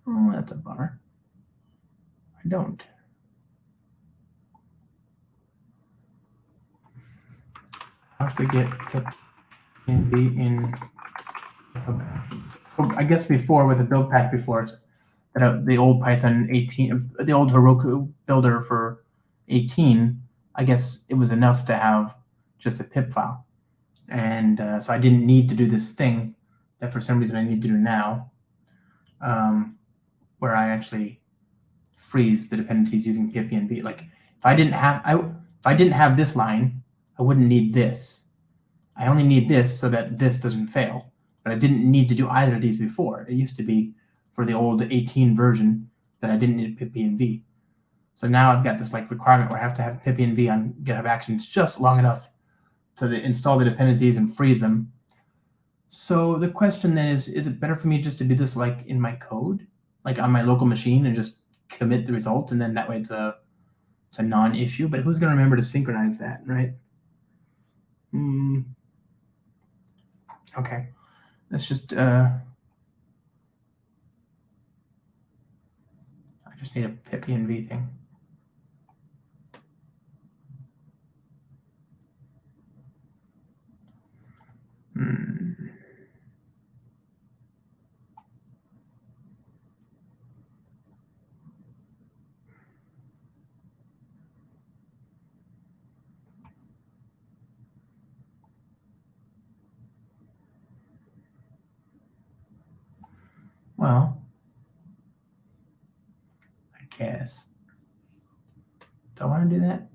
Oh, that's a bummer. I don't. How do we get pipenv in? I guess before, with the build pack before, the old Python 18, the old Heroku builder for 18, I guess it was enough to have just a pip file. And so I didn't need to do this thing that for some reason I need to do now, where I actually freeze the dependencies using pipenv. Like if I didn't have this line, I wouldn't need this. I only need this so that this doesn't fail. But I didn't need to do either of these before. It used to be for the old 18 version that I didn't need pipenv. So now I've got this like requirement where I have to have pipenv on GitHub Actions just long enough to install the dependencies and freeze them. So the question then is it better for me just to do this like in my code, like on my local machine, and just commit the result, and then that way it's a non-issue? But who's going to remember to synchronize that, right? Okay, let's just I I just need a pip env thing. Well, I guess. Do I want to do that?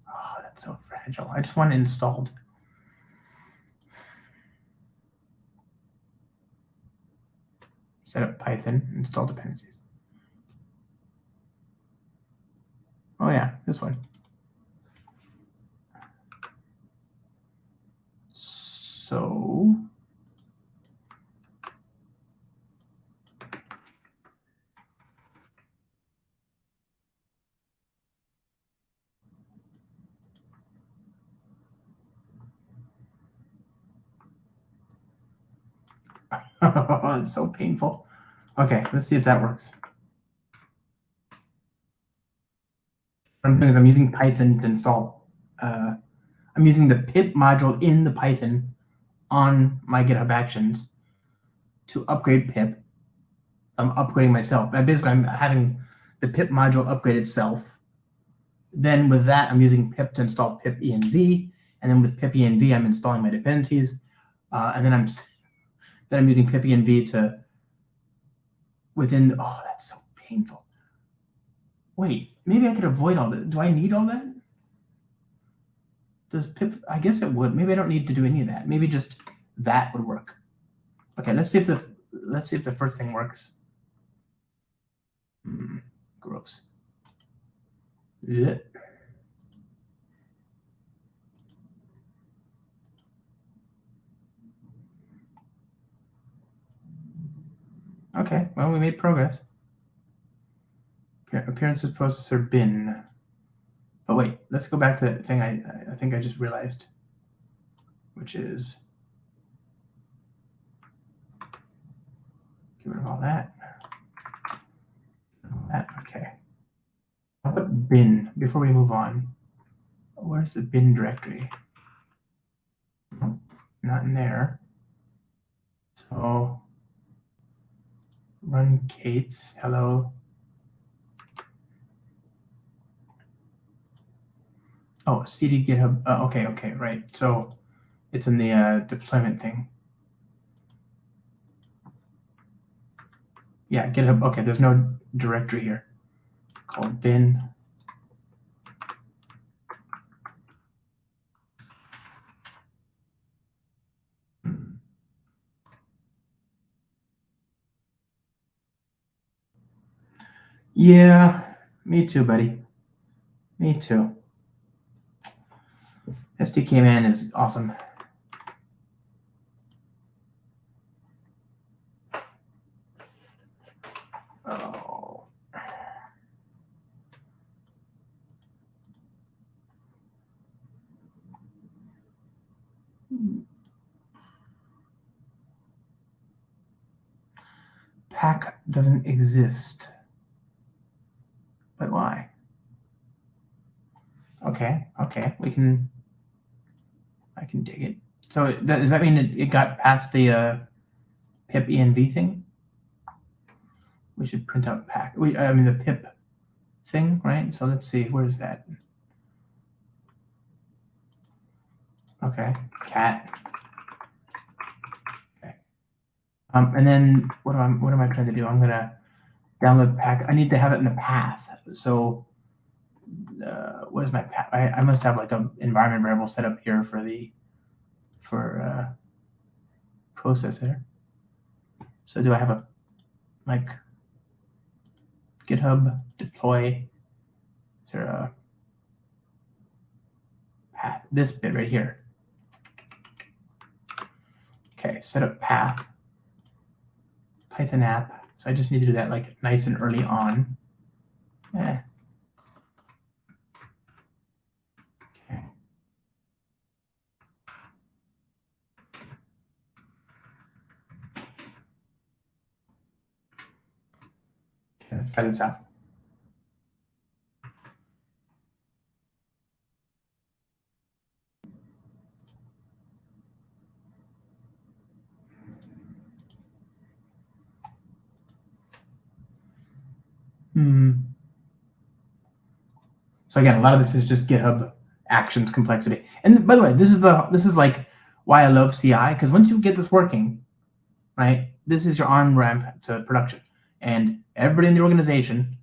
Oh, that's so fragile. I just want it installed. Set up Python, install dependencies. Oh yeah, this one. So it's so painful. Okay, let's see if that works. What I'm doing is I'm using Python to install. I'm using the pip module in the Python on my GitHub Actions to upgrade pip. I'm upgrading myself. Basically, I'm having the pip module upgrade itself. Then with that, I'm using pip to install pip env, and then with pip env, I'm installing my dependencies, and then I'm using pip env to within. Oh, that's so painful. Wait, maybe I could avoid all that. Do I need all that? Does pip? I guess it would. Maybe I don't need to do any of that. Maybe just that would work. Okay, let's see if the first thing works. Gross. Yeah. Okay, well, we made progress. Appearances processor bin. But wait, let's go back to that thing I think I just realized, which is get rid of all that. Okay. How about bin before we move on? Where's the bin directory? Not in there. So run Kate's hello. Oh, cd GitHub. Okay, right. So it's in the deployment thing. Yeah, GitHub. Okay, there's no directory here called bin. Yeah, me too, buddy. Me too. SDK man is awesome. Oh. Pack doesn't exist. But why? Okay, I can dig it. So does that mean it got past the pip env thing? We should print out pack. I mean the pip thing, right? So let's see, where's that? Okay, cat. Okay. And then what am I trying to do? I'm gonna download pack. I need to have it in the path. So what is my path? I must have like an environment variable set up here for processor. So do I have a like GitHub deploy? Is there a path? This bit right here. Okay, set up path. Python app. So I just need to do that like nice and early on. Okay. try this out. So again, a lot of this is just GitHub Actions complexity. And by the way, this is like why I love CI, because once you get this working, right, this is your on-ramp to production. And everybody in the organization,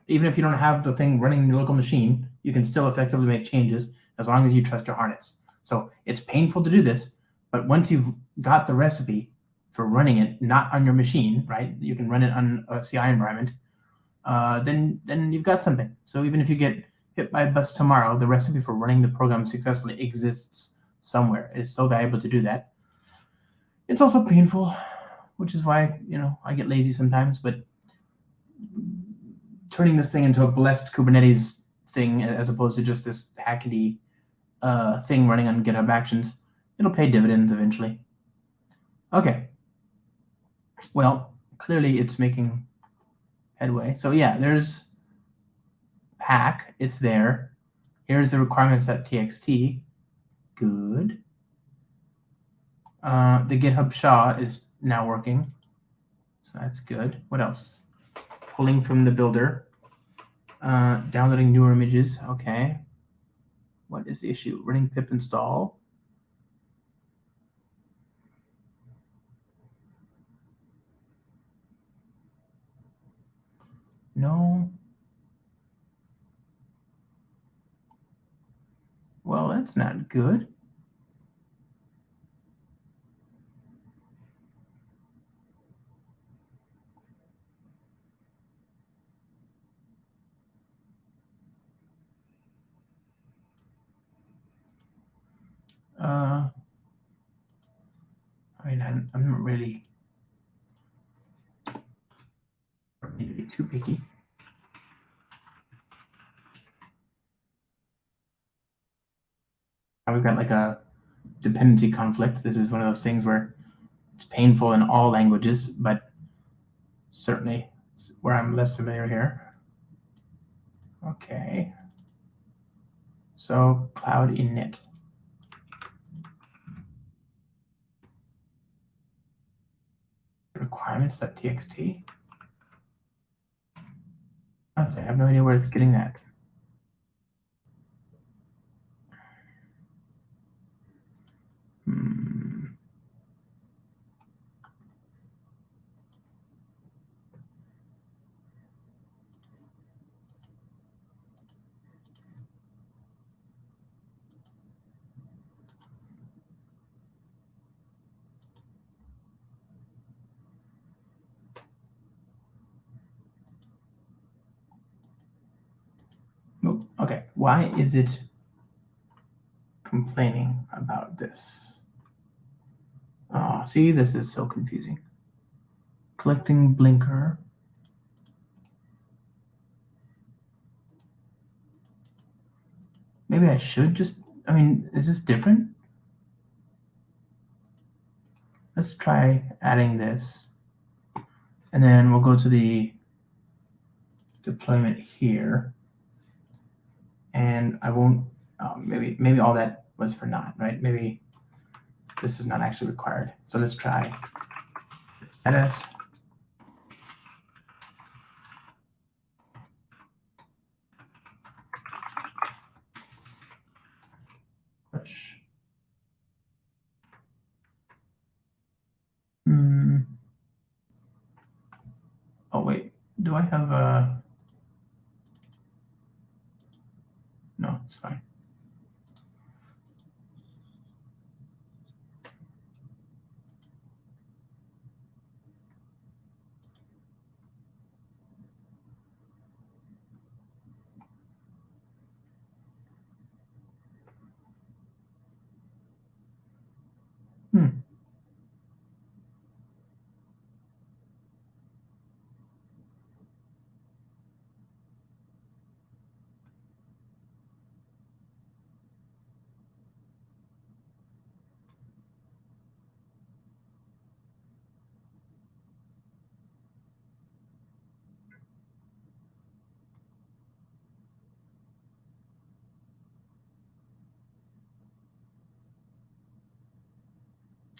even if you don't have the thing running in your local machine, you can still effectively make changes as long as you trust your harness. So it's painful to do this, but once you've got the recipe for running it, not on your machine, right, you can run it on a CI environment, then you've got something. So even if you get hit by a bus tomorrow, the recipe for running the program successfully exists somewhere. It is so valuable to do that. It's also painful, which is why, I get lazy sometimes, but turning this thing into a blessed Kubernetes thing as opposed to just this hackety thing running on GitHub Actions, it'll pay dividends eventually. Okay. Well, clearly it's making headway. So yeah, there's pack, it's there. Here's the requirements.txt. Good. The GitHub SHA is now working. So that's good. What else? Pulling from the builder. Downloading newer images. Okay. What is the issue? Running pip install. No. Well, that's not good. I'm not really too picky. Now we've got like a dependency conflict. This is one of those things where it's painful in all languages, but certainly where I'm less familiar here. Okay. So cloud init. Requirements.txt. I have no idea where it's getting that. Okay, why is it complaining about this? Oh, see, this is so confusing. Collecting blinker. Maybe I should just, is this different? Let's try adding this. And then we'll go to the deployment here. And I won't, maybe all that was for naught, right? Maybe this is not actually required. So let's try status. Push. Oh, wait, do I have a, no, it's fine.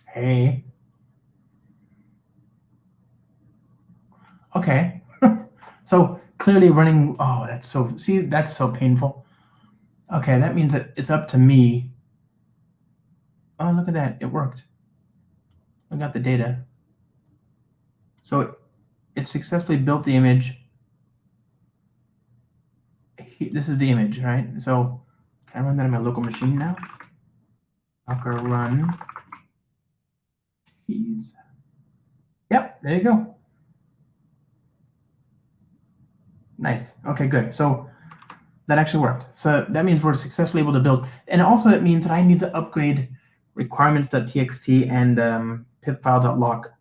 Hey. Okay. So clearly running, oh, that's so painful. Okay, that means that it's up to me. Oh, look at that, it worked. I got the data. So it successfully built the image. This is the image, right? So can I run that on my local machine now? Docker run keys. Yep, there you go. Nice. Okay, good. So that actually worked. So that means we're successfully able to build. And also it means that I need to upgrade requirements.txt and pipfile.lock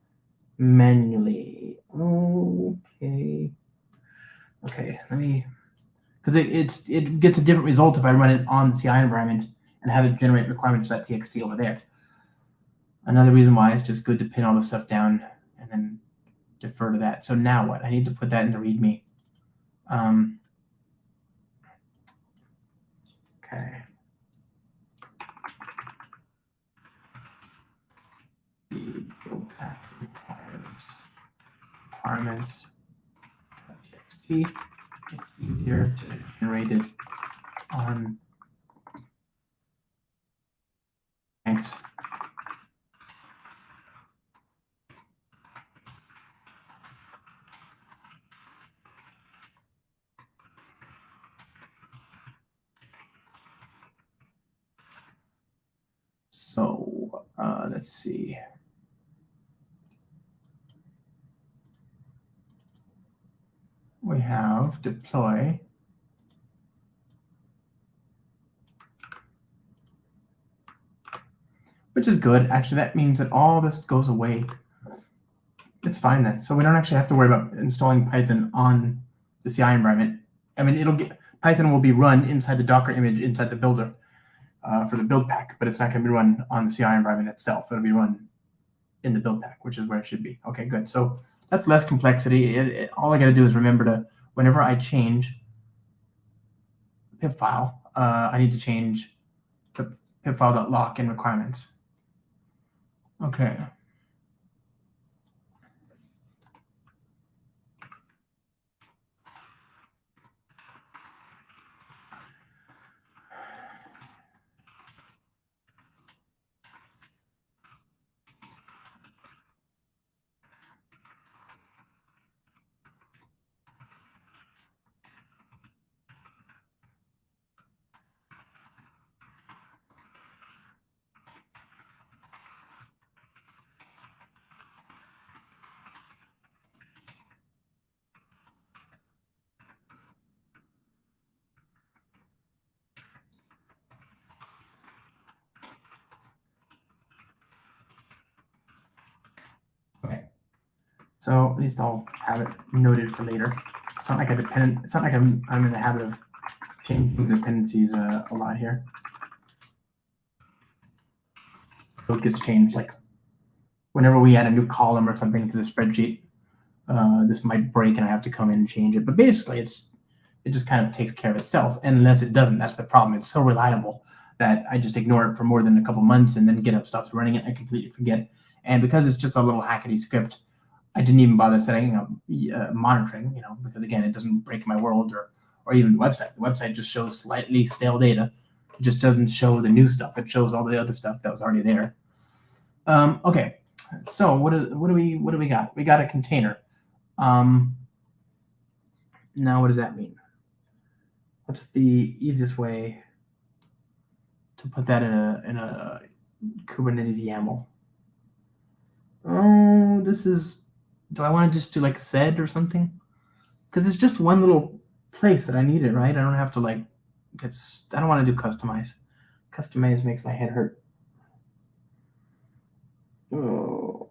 manually. Okay. Okay, let me, because it gets a different result if I run it on the CI environment and have it generate requirements.txt over there. Another reason why it's just good to pin all the stuff down and then defer to that. So now what? I need to put that in the README. Okay. The build pack requirements txt. It's easier to generate it on. Thanks. So let's see. We have deploy. Which is good. Actually, that means that all this goes away. It's fine then. So we don't actually have to worry about installing Python on the CI environment. I mean, Python will be run inside the Docker image inside the builder for the build pack, but it's not going to be run on the CI environment itself. It'll be run in the build pack, which is where it should be. Okay, good. So that's less complexity. All I got to do is remember to, whenever I change pip file, I need to change pipfile.lock in requirements. Okay. Okay. So at least I'll have it noted for later. It's not like I'm in the habit of changing dependencies a lot here. So it gets changed like whenever we add a new column or something to the spreadsheet, this might break and I have to come in and change it. But basically it just kind of takes care of itself. And unless it doesn't, that's the problem. It's so reliable that I just ignore it for more than a couple months and then GitHub stops running it. I completely forget. And because it's just a little hackety script, I didn't even bother setting up monitoring, because again, it doesn't break my world or even the website. The website just shows slightly stale data. It just doesn't show the new stuff. It shows all the other stuff that was already there. Okay, so what do we got? We got a container. Now, what does that mean? What's the easiest way to put that in a Kubernetes YAML? Oh, this is. Do I want to just do like sed or something? Because it's just one little place that I need it, right? I don't have to like. I don't want to do customize. Customize makes my head hurt. Oh.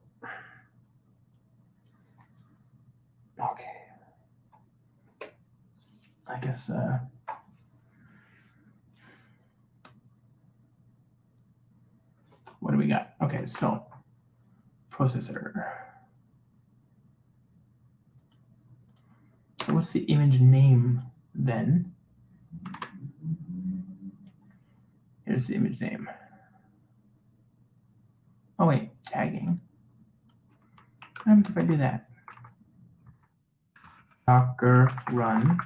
Okay. I guess. What do we got? Okay, so processor. So what's the image name then? Here's the image name. Oh wait, tagging. What happens if I do that? Docker run.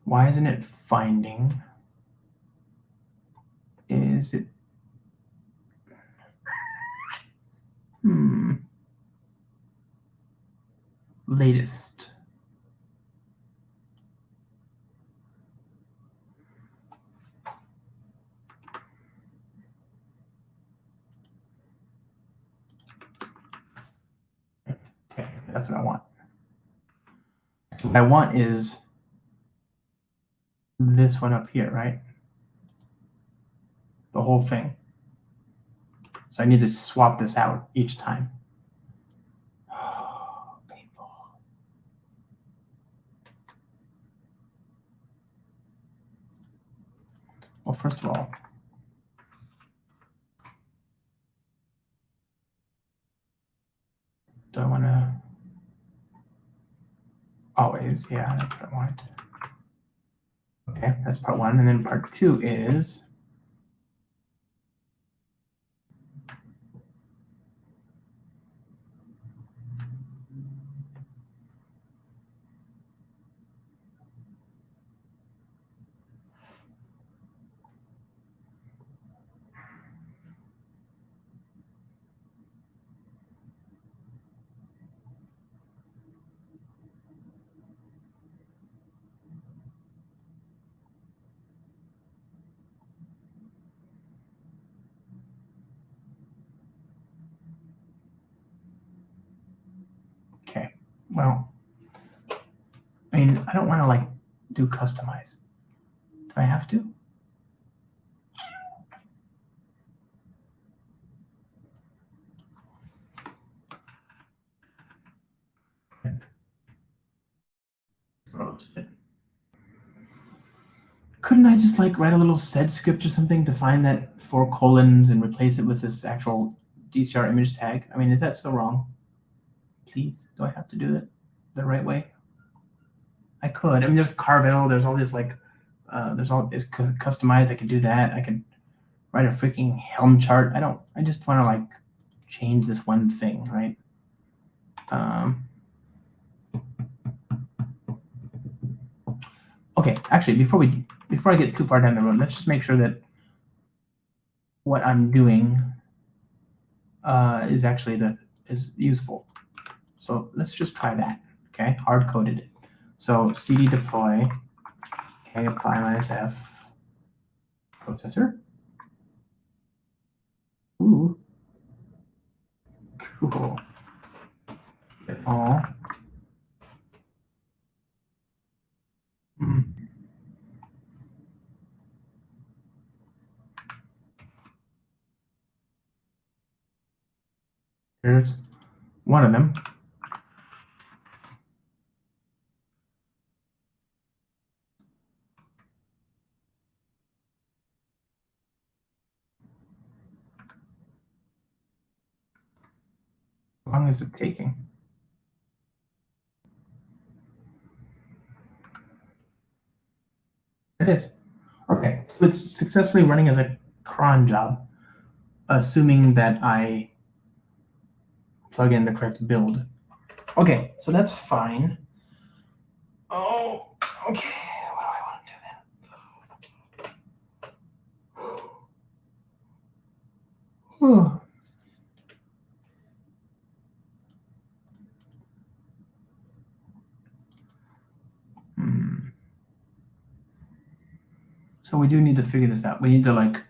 Why isn't it finding? Is it? Latest. Okay, that's what I want. What I want is this one up here, right? The whole thing. So I need to swap this out each time. Oh, painful. Well, first of all, do I want to always? Yeah, that's what I want. Okay, that's part one. And then part two is okay. Well, I mean, I don't want to like do customize. Do I have to? Couldn't I just like write a little sed script or something to find that 4 colons and replace it with this actual DCR image tag? I mean, is that so wrong? Please, do I have to do it the right way? I could. I mean, there's Carvel. There's all this like, there's all this customized. I could do that. I could write a freaking Helm chart. I just want to like change this one thing, right? Okay, actually, before I get too far down the road, let's just make sure that what I'm doing is actually is useful. So let's just try that. Okay, hard coded it. So cd deploy k apply -f processor. Ooh, cool. Get all. There's one of them. How long is it taking? It is. Okay, so it's successfully running as a cron job, assuming that I plug in the correct build. Okay, so that's fine. Oh, okay. What do I want to do then? So we do need to figure this out. We need to like,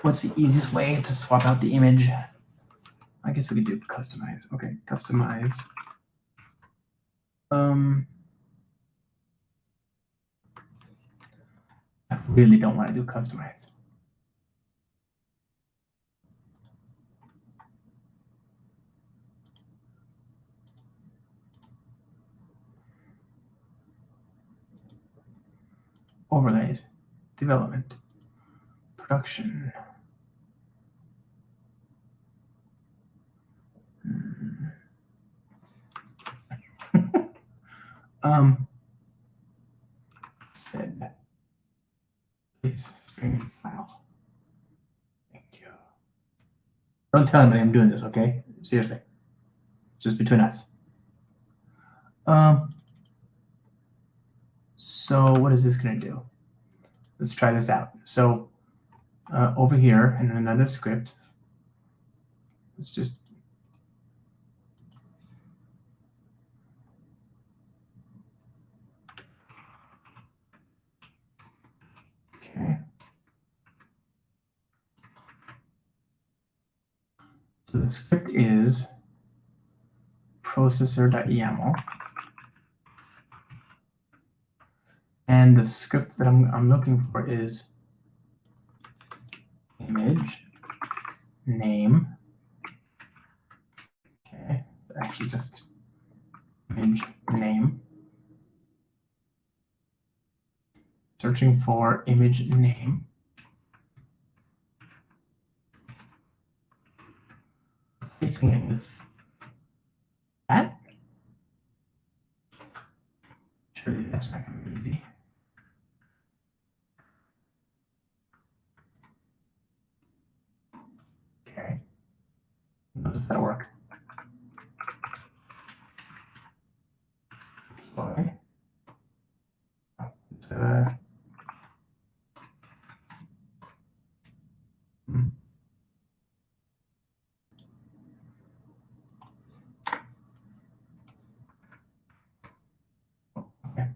what's the easiest way to swap out the image? I guess we could do customize. Okay, customize. I really don't want to do customize. overlays, development, production. Said please streaming file. Thank you. Don't tell anybody I'm doing this, okay? Seriously. Just between us. So what is this going to do? Let's try this out. So over here in another script, let's just okay. So the script is processor.yaml. And the script that I'm looking for is image name. Okay, actually just image name. Searching for image name. Replacing it with that. Surely that's not going to be easy. Okay. Does that work? Deploy. It's okay.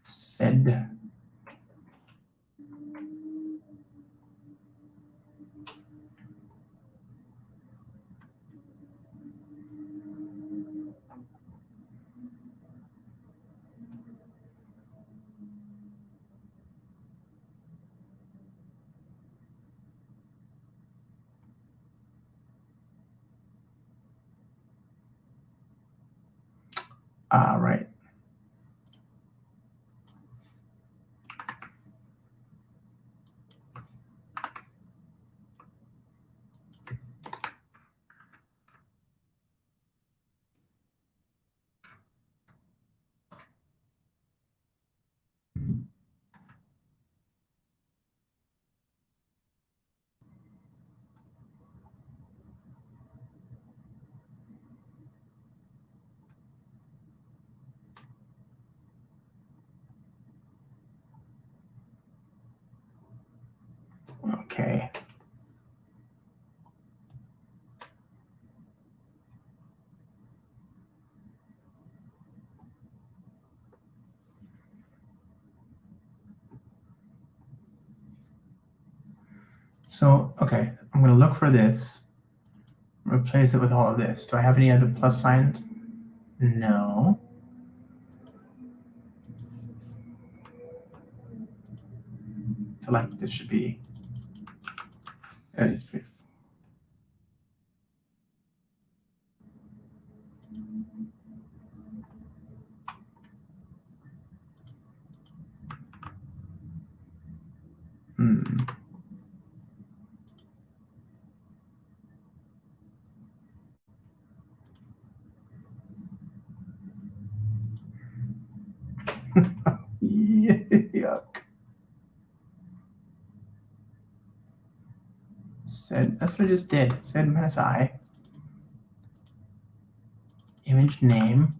Said. Right. Okay. So, okay, I'm going to look for this, replace it with all of this. Do I have any other plus signs? No. I feel like this should be fairly straightforward. Yuck. Said, that's what I just did. Said minus I. Image name.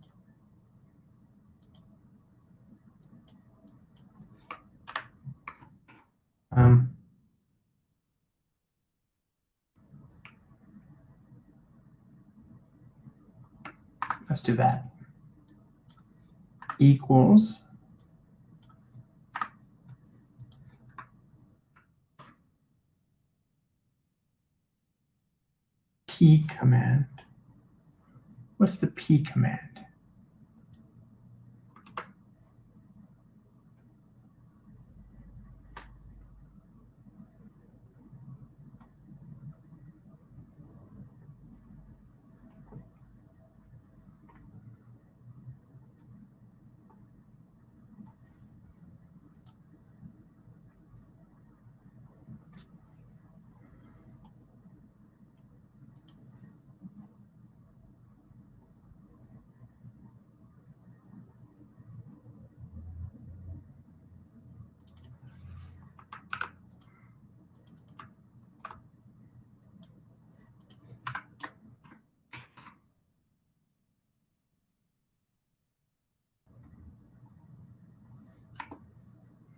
Let's do that. Equals P command. What's the P command?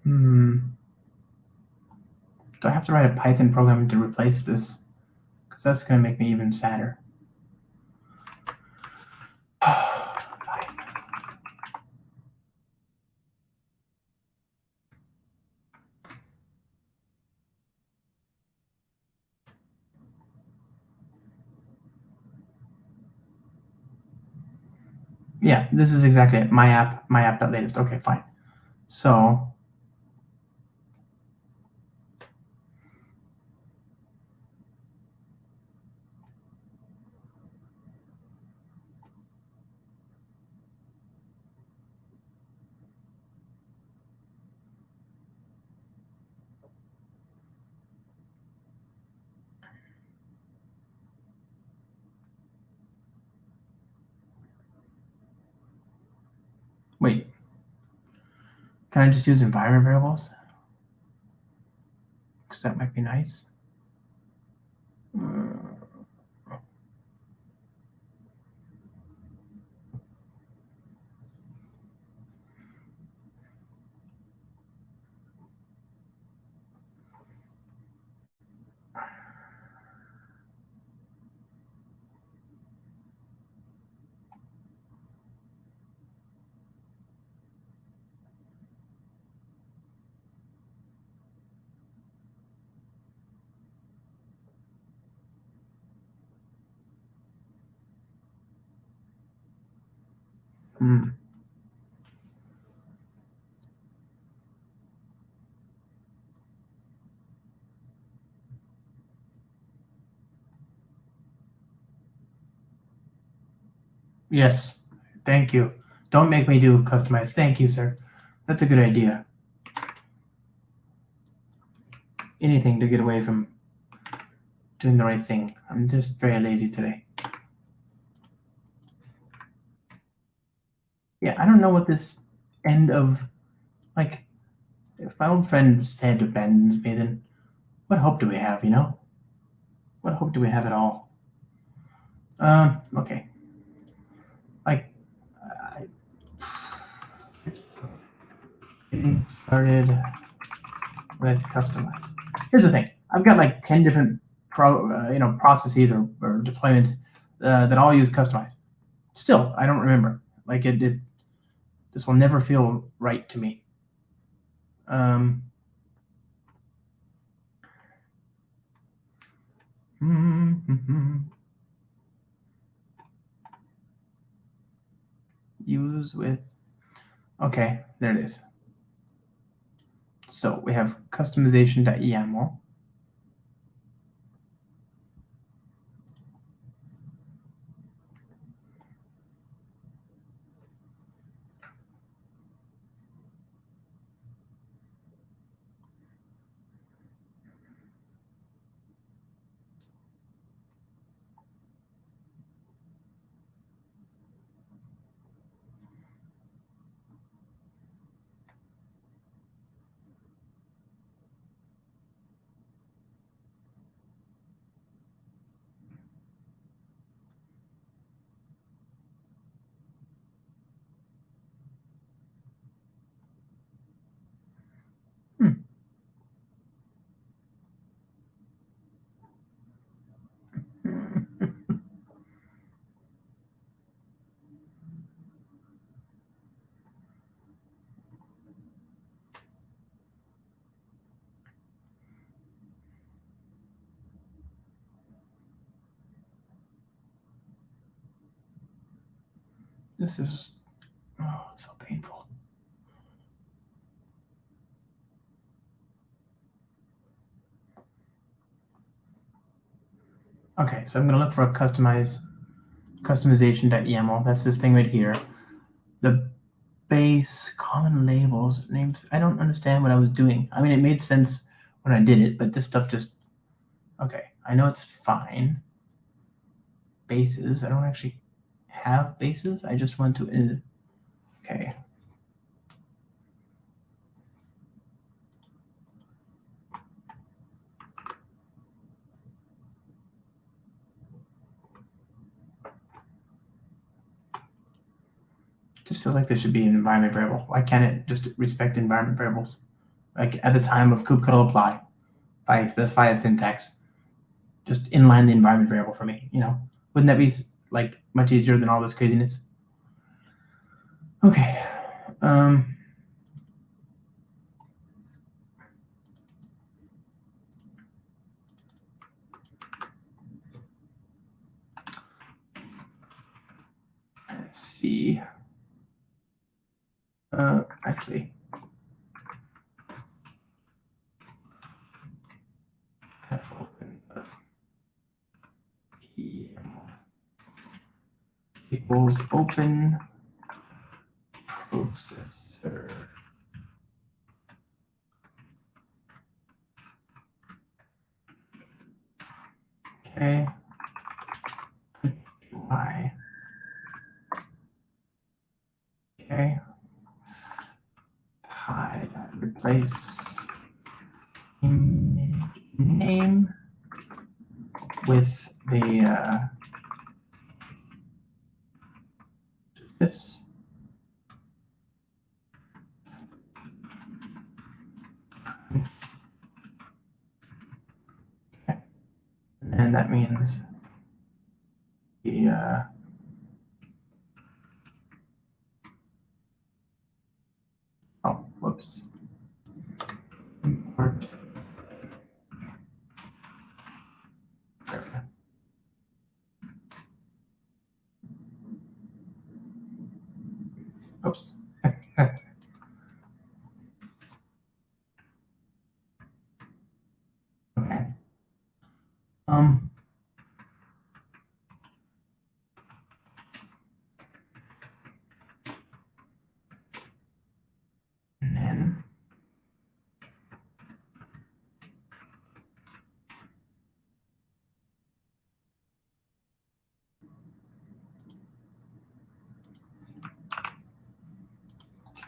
Do I have to write a Python program to replace this? Because that's going to make me even sadder. Fine. Yeah, this is exactly it. My app.latest. Okay, fine. So wait, can I just use environment variables? Because that might be nice. Yes, thank you. Don't make me do customize. Thank you, sir. That's a good idea. Anything to get away from doing the right thing. I'm just very lazy today. Yeah, I don't know what this end of, like, if my old friend said abandons me, then what hope do we have, you know? What hope do we have at all? Okay. Like, getting started with customize. Here's the thing. I've got like 10 different processes or deployments that all use customize. Still, I don't remember. Like this will never feel right to me. Use with. Okay, there it is. So we have customization.yaml. This is so painful. Okay, so I'm going to look for a customization.yaml. That's this thing right here. The base common labels names. I don't understand what I was doing. I mean, it made sense when I did it, but this stuff just. Okay, I know it's fine. Bases. I don't actually have bases. I just want to. Okay. Just feels like there should be an environment variable. Why can't it just respect environment variables? like at the time of kubectl apply, if I specify a syntax, just inline the environment variable for me. Wouldn't that be like much easier than all this craziness? Okay. Let's see. Actually, open equals open processor. Okay. Y. Okay. Hide. Replace image name with the this. Okay. And that means the oh, whoops. Import. Oops. Okay. And then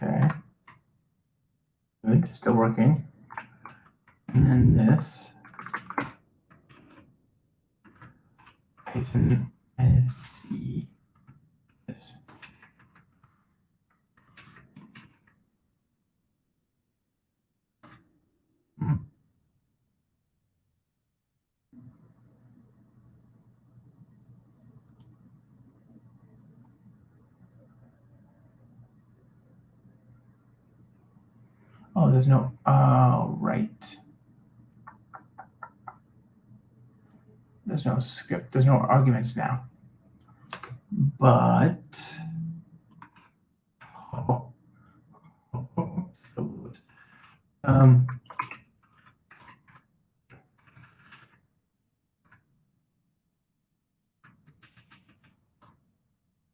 okay. Good, still working. And then this Python -c this. Oh, there's no right. There's no script. There's no arguments now. But so good.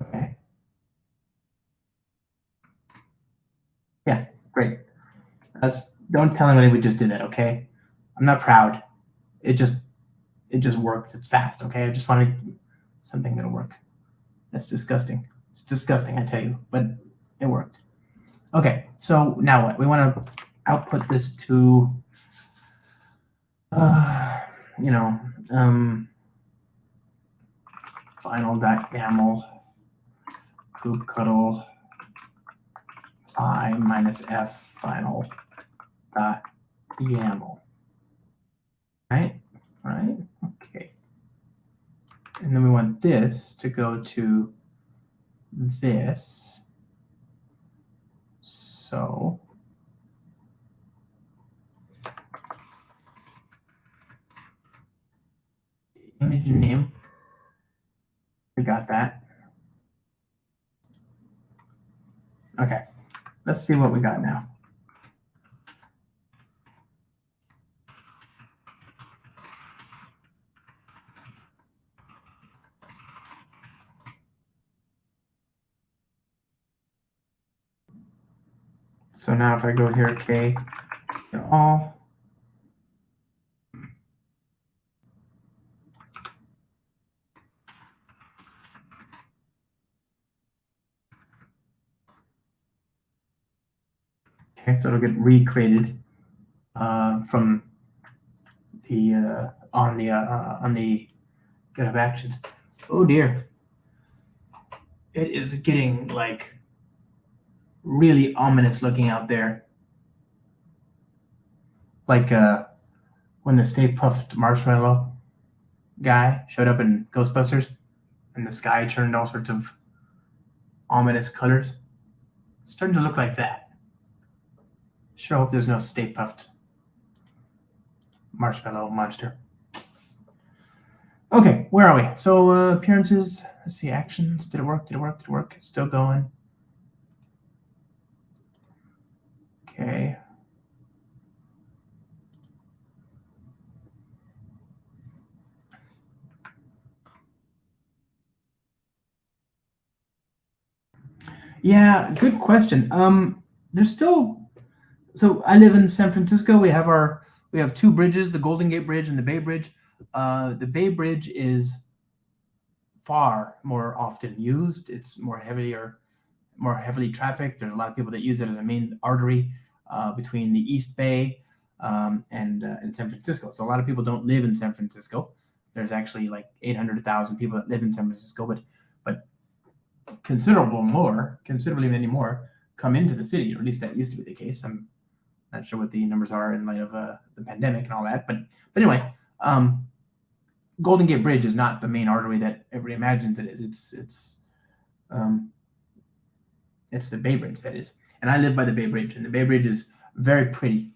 Okay. Yeah, great. Don't tell anybody we just did that, okay? I'm not proud. It just works. It's fast, okay? I just wanted something that'll work. That's disgusting. It's disgusting, I tell you, but it worked. Okay, so now what? We want to output this to, final.yaml kubectl I -f final.yaml. Right? Okay. And then we want this to go to this. So image name, we got that. Okay, let's see what we got now. So now if I go here, K, all, okay, so it'll get recreated from the on the GitHub Actions. Oh dear, it is getting like really ominous looking out there. like when the Stay Puft Marshmallow guy showed up in Ghostbusters, and the sky turned all sorts of ominous colors. It's starting to look like that. Sure hope there's no Stay Puft Marshmallow monster. Okay, where are we? So appearances. Let's see, actions. Did it work? Did it work? Did it work? Still going. Okay. Yeah, good question. There's still. So I live in San Francisco. We have two bridges, the Golden Gate Bridge and the Bay Bridge. The Bay Bridge is far more often used. It's more heavily trafficked. There's a lot of people that use it as a main artery between the East Bay and San Francisco. So a lot of people don't live in San Francisco. There's actually like 800,000 people that live in San Francisco, but considerably many more come into the city, or at least that used to be the case. I'm not sure what the numbers are in light of the pandemic and all that, but anyway, Golden Gate Bridge is not the main artery that everybody imagines it is. It's the Bay Bridge, that is. And I live by the Bay Bridge, and the Bay Bridge is very pretty.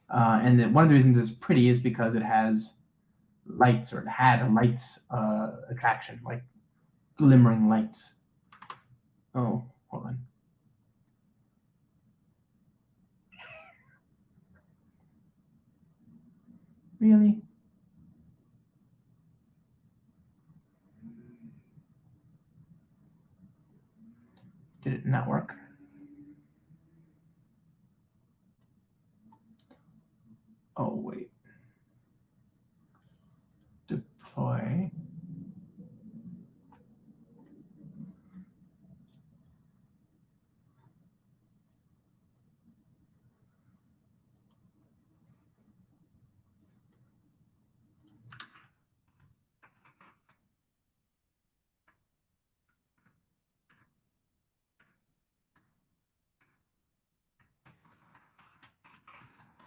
And one of the reasons it's pretty is because it has lights, or it had a lights attraction, like glimmering lights. Oh, hold on. Really? Did it not work? Oh, wait. Deploy.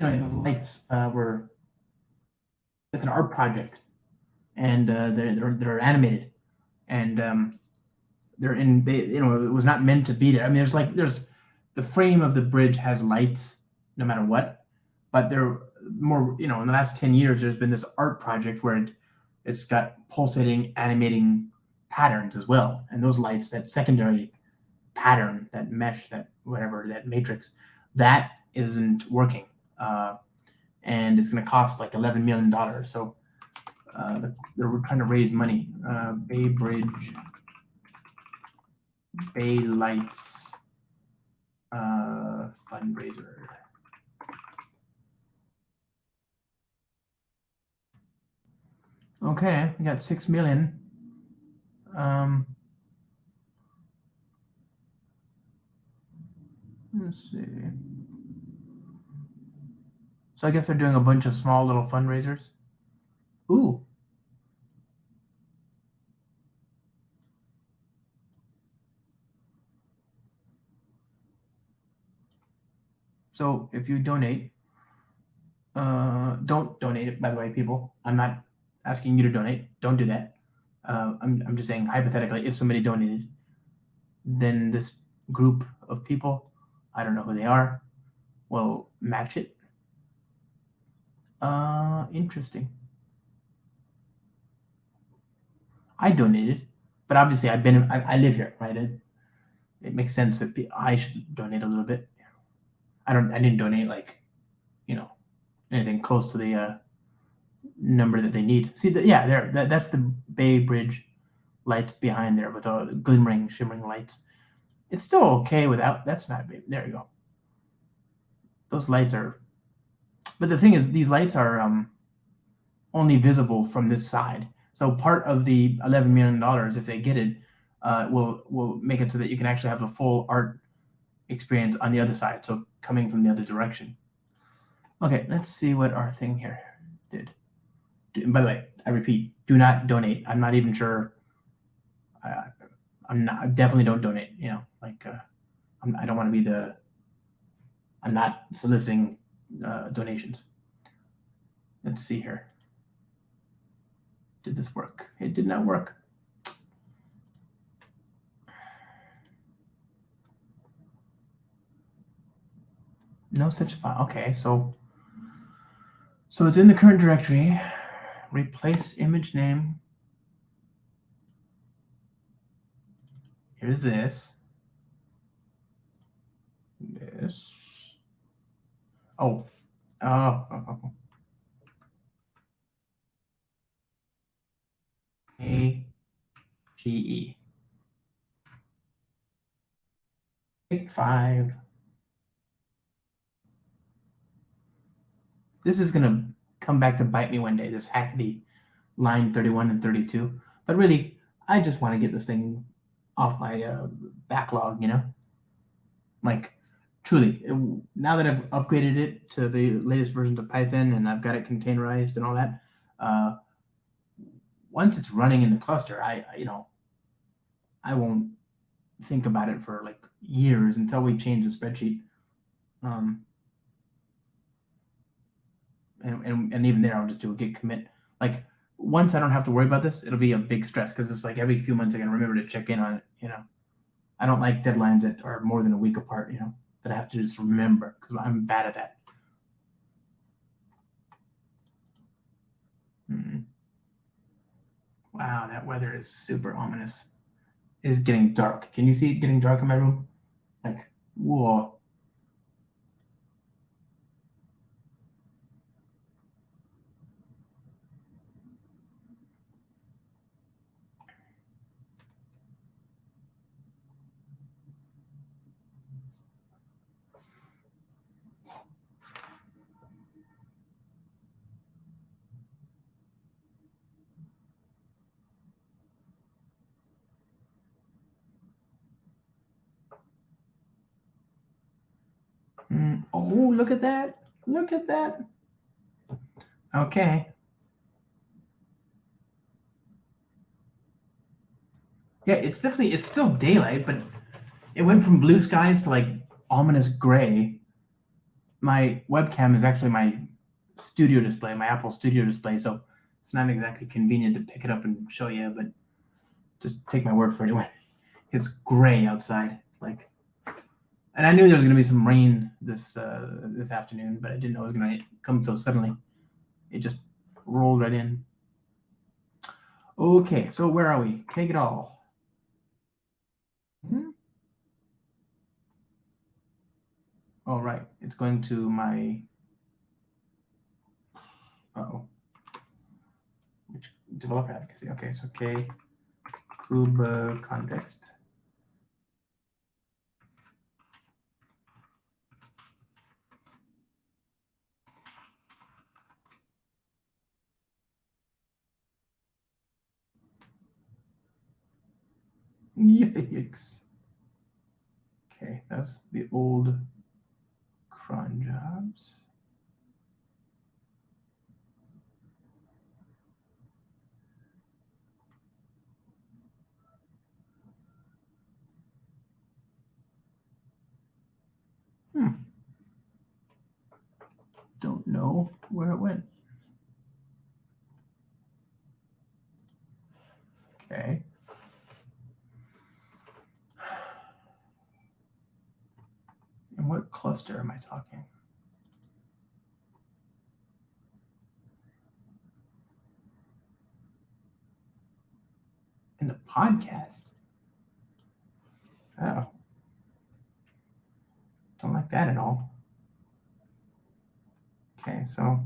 The lights were, it's an art project, and they're animated, and it was not meant to be there. I mean, there's the frame of the bridge has lights no matter what, but they're more, in the last 10 years, there's been this art project where it's got pulsating, animating patterns as well. And those lights, that secondary pattern, that mesh, that whatever, that matrix, that isn't working. And it's going to cost like $11 million. So they're trying to raise money. Bay Bridge, Bay Lights fundraiser. Okay, we got 6 million. Let's see. So I guess they're doing a bunch of small little fundraisers. Ooh. So if you donate, don't donate it, by the way, people. I'm not asking you to donate. Don't do that. I'm just saying, hypothetically, if somebody donated, then this group of people, I don't know who they are, will match it. Interesting. I donated, but obviously I live here, right? It makes sense that I should donate a little bit. I didn't donate like, anything close to the number that they need. See, that's the Bay Bridge lights behind there with the glimmering, shimmering lights. It's still okay without. That's not big. There you go. Those lights are. But the thing is, these lights are only visible from this side. So part of the $11 million, if they get it, will make it so that you can actually have the full art experience on the other side. So coming from the other direction. Okay, let's see what our thing here did. By the way, I repeat, do not donate. I'm not even sure. I definitely don't donate. I don't want to be I'm not soliciting donations. Let's see here. Did this work? It did not work. No such file. Okay, so it's in the current directory. Replace image name. Here's this. This. Oh. Oh. AGE. Take 5. This is gonna come back to bite me one day, this hackety line 31 and 32. But really, I just want to get this thing off my backlog, you know? Like, truly, now that I've upgraded it to the latest versions of Python and I've got it containerized and all that, once it's running in the cluster, I won't think about it for like years until we change the spreadsheet. And even there, I'll just do a git commit. Like, once I don't have to worry about this, it'll be a big stress because it's like every few months I can remember to check in on it, you know? I don't like deadlines that are more than a week apart, you know, that I have to just remember because I'm bad at that. Wow, that weather is super ominous. It is getting dark. Can you see it getting dark in my room? Like, whoa. Oh, look at that. Look at that. Okay. Yeah, it's still daylight, but it went from blue skies to like ominous gray. My webcam is actually my studio display, my Apple Studio display, so it's not exactly convenient to pick it up and show you, but just take my word for it anyway. It's gray outside, like, and I knew there was going to be some rain this afternoon, but I didn't know it was going to come so suddenly. It just rolled right in. Okay, so where are we? Take it all. All right, it's going to my. Which developer advocacy? Okay, so Kube context. Yikes. Okay, that's the old cron jobs. Don't know where it went. Okay. And what cluster am I talking? In the podcast? Oh. Don't like that at all. Okay, so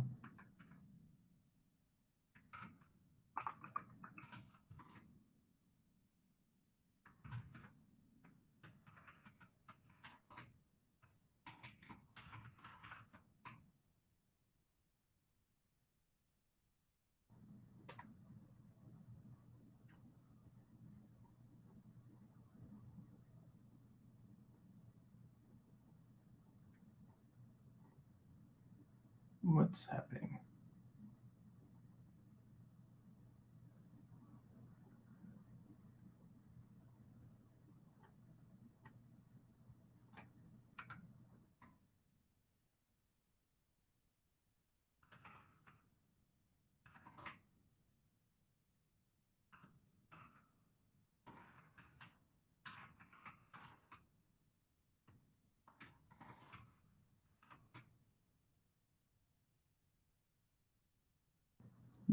what's happening?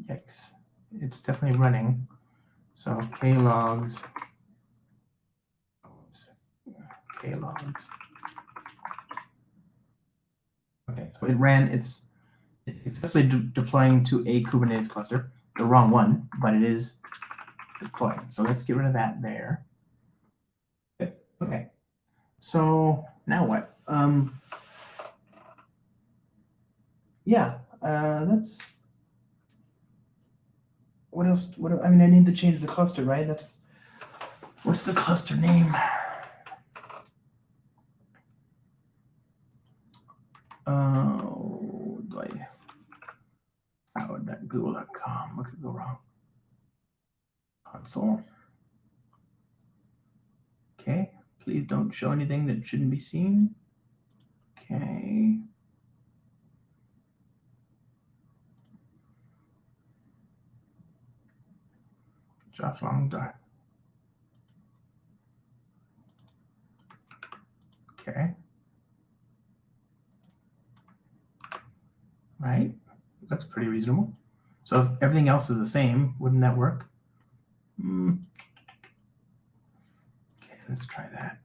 Yikes. It's definitely running. So klogs. Klogs. Okay, so it ran, it's successfully deploying to a Kubernetes cluster. The wrong one, but it is deploying. So let's get rid of that there. Okay. So now what? Yeah, that's what else? I mean, I need to change the cluster, right? What's the cluster name? Google.com. What could go wrong? Console. Okay. Please don't show anything that shouldn't be seen. Okay. Josh long dart. Okay. Right. Looks pretty reasonable. So if everything else is the same, wouldn't that work? Okay, let's try that.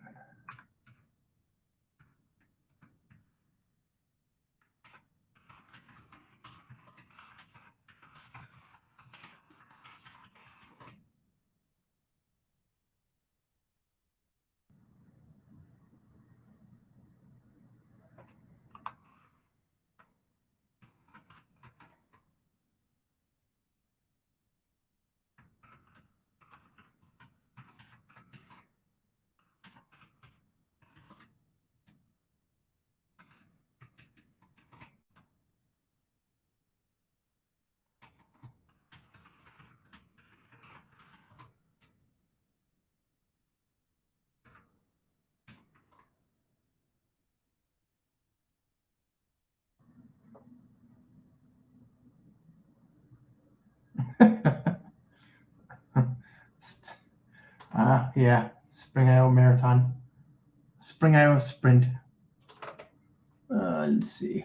Yeah, Spring IO Marathon. Spring IO Sprint. Let's see.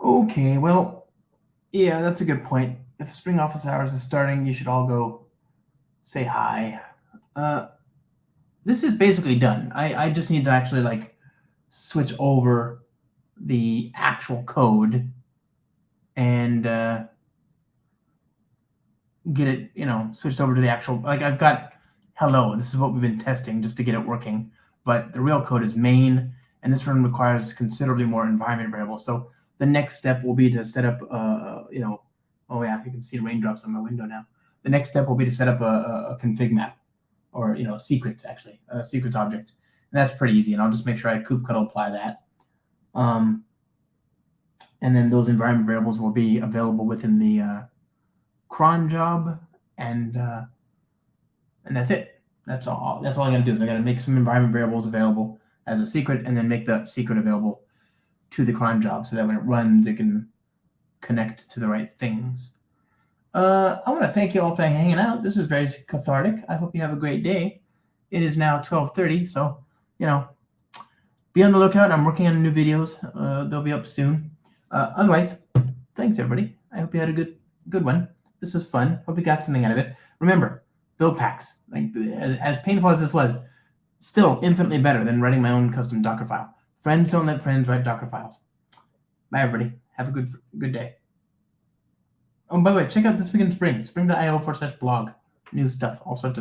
Okay, well, yeah, that's a good point. If Spring Office Hours is starting, you should all go say hi. This is basically done. I just need to actually like switch over the actual code and get it, switched over to the actual, like I've got hello. This is what we've been testing just to get it working. But the real code is main, and this one requires considerably more environment variables. So the next step will be to set up, oh yeah, you can see raindrops on my window now. The next step will be to set up a config map, or secrets actually, a secrets object. And that's pretty easy. And I'll just make sure I kubectl apply that. And then those environment variables will be available within the CronJob, and that's it. That's all. That's all I got to do is I got to make some environment variables available as a secret, and then make the secret available to the CronJob so that when it runs, it can connect to the right things. I want to thank you all for hanging out. This is very cathartic. I hope you have a great day. It is now 12:30, so be on the lookout. I'm working on new videos. They'll be up soon. Otherwise, thanks everybody. I hope you had a good one. This was fun. Hope you got something out of it. Remember, build packs. Like as painful as this was, still infinitely better than writing my own custom Docker file. Friends don't let friends write Docker files. Bye everybody. Have a good day. Oh, by the way, check out This Week in Spring, spring.io/blog. New stuff, all sorts of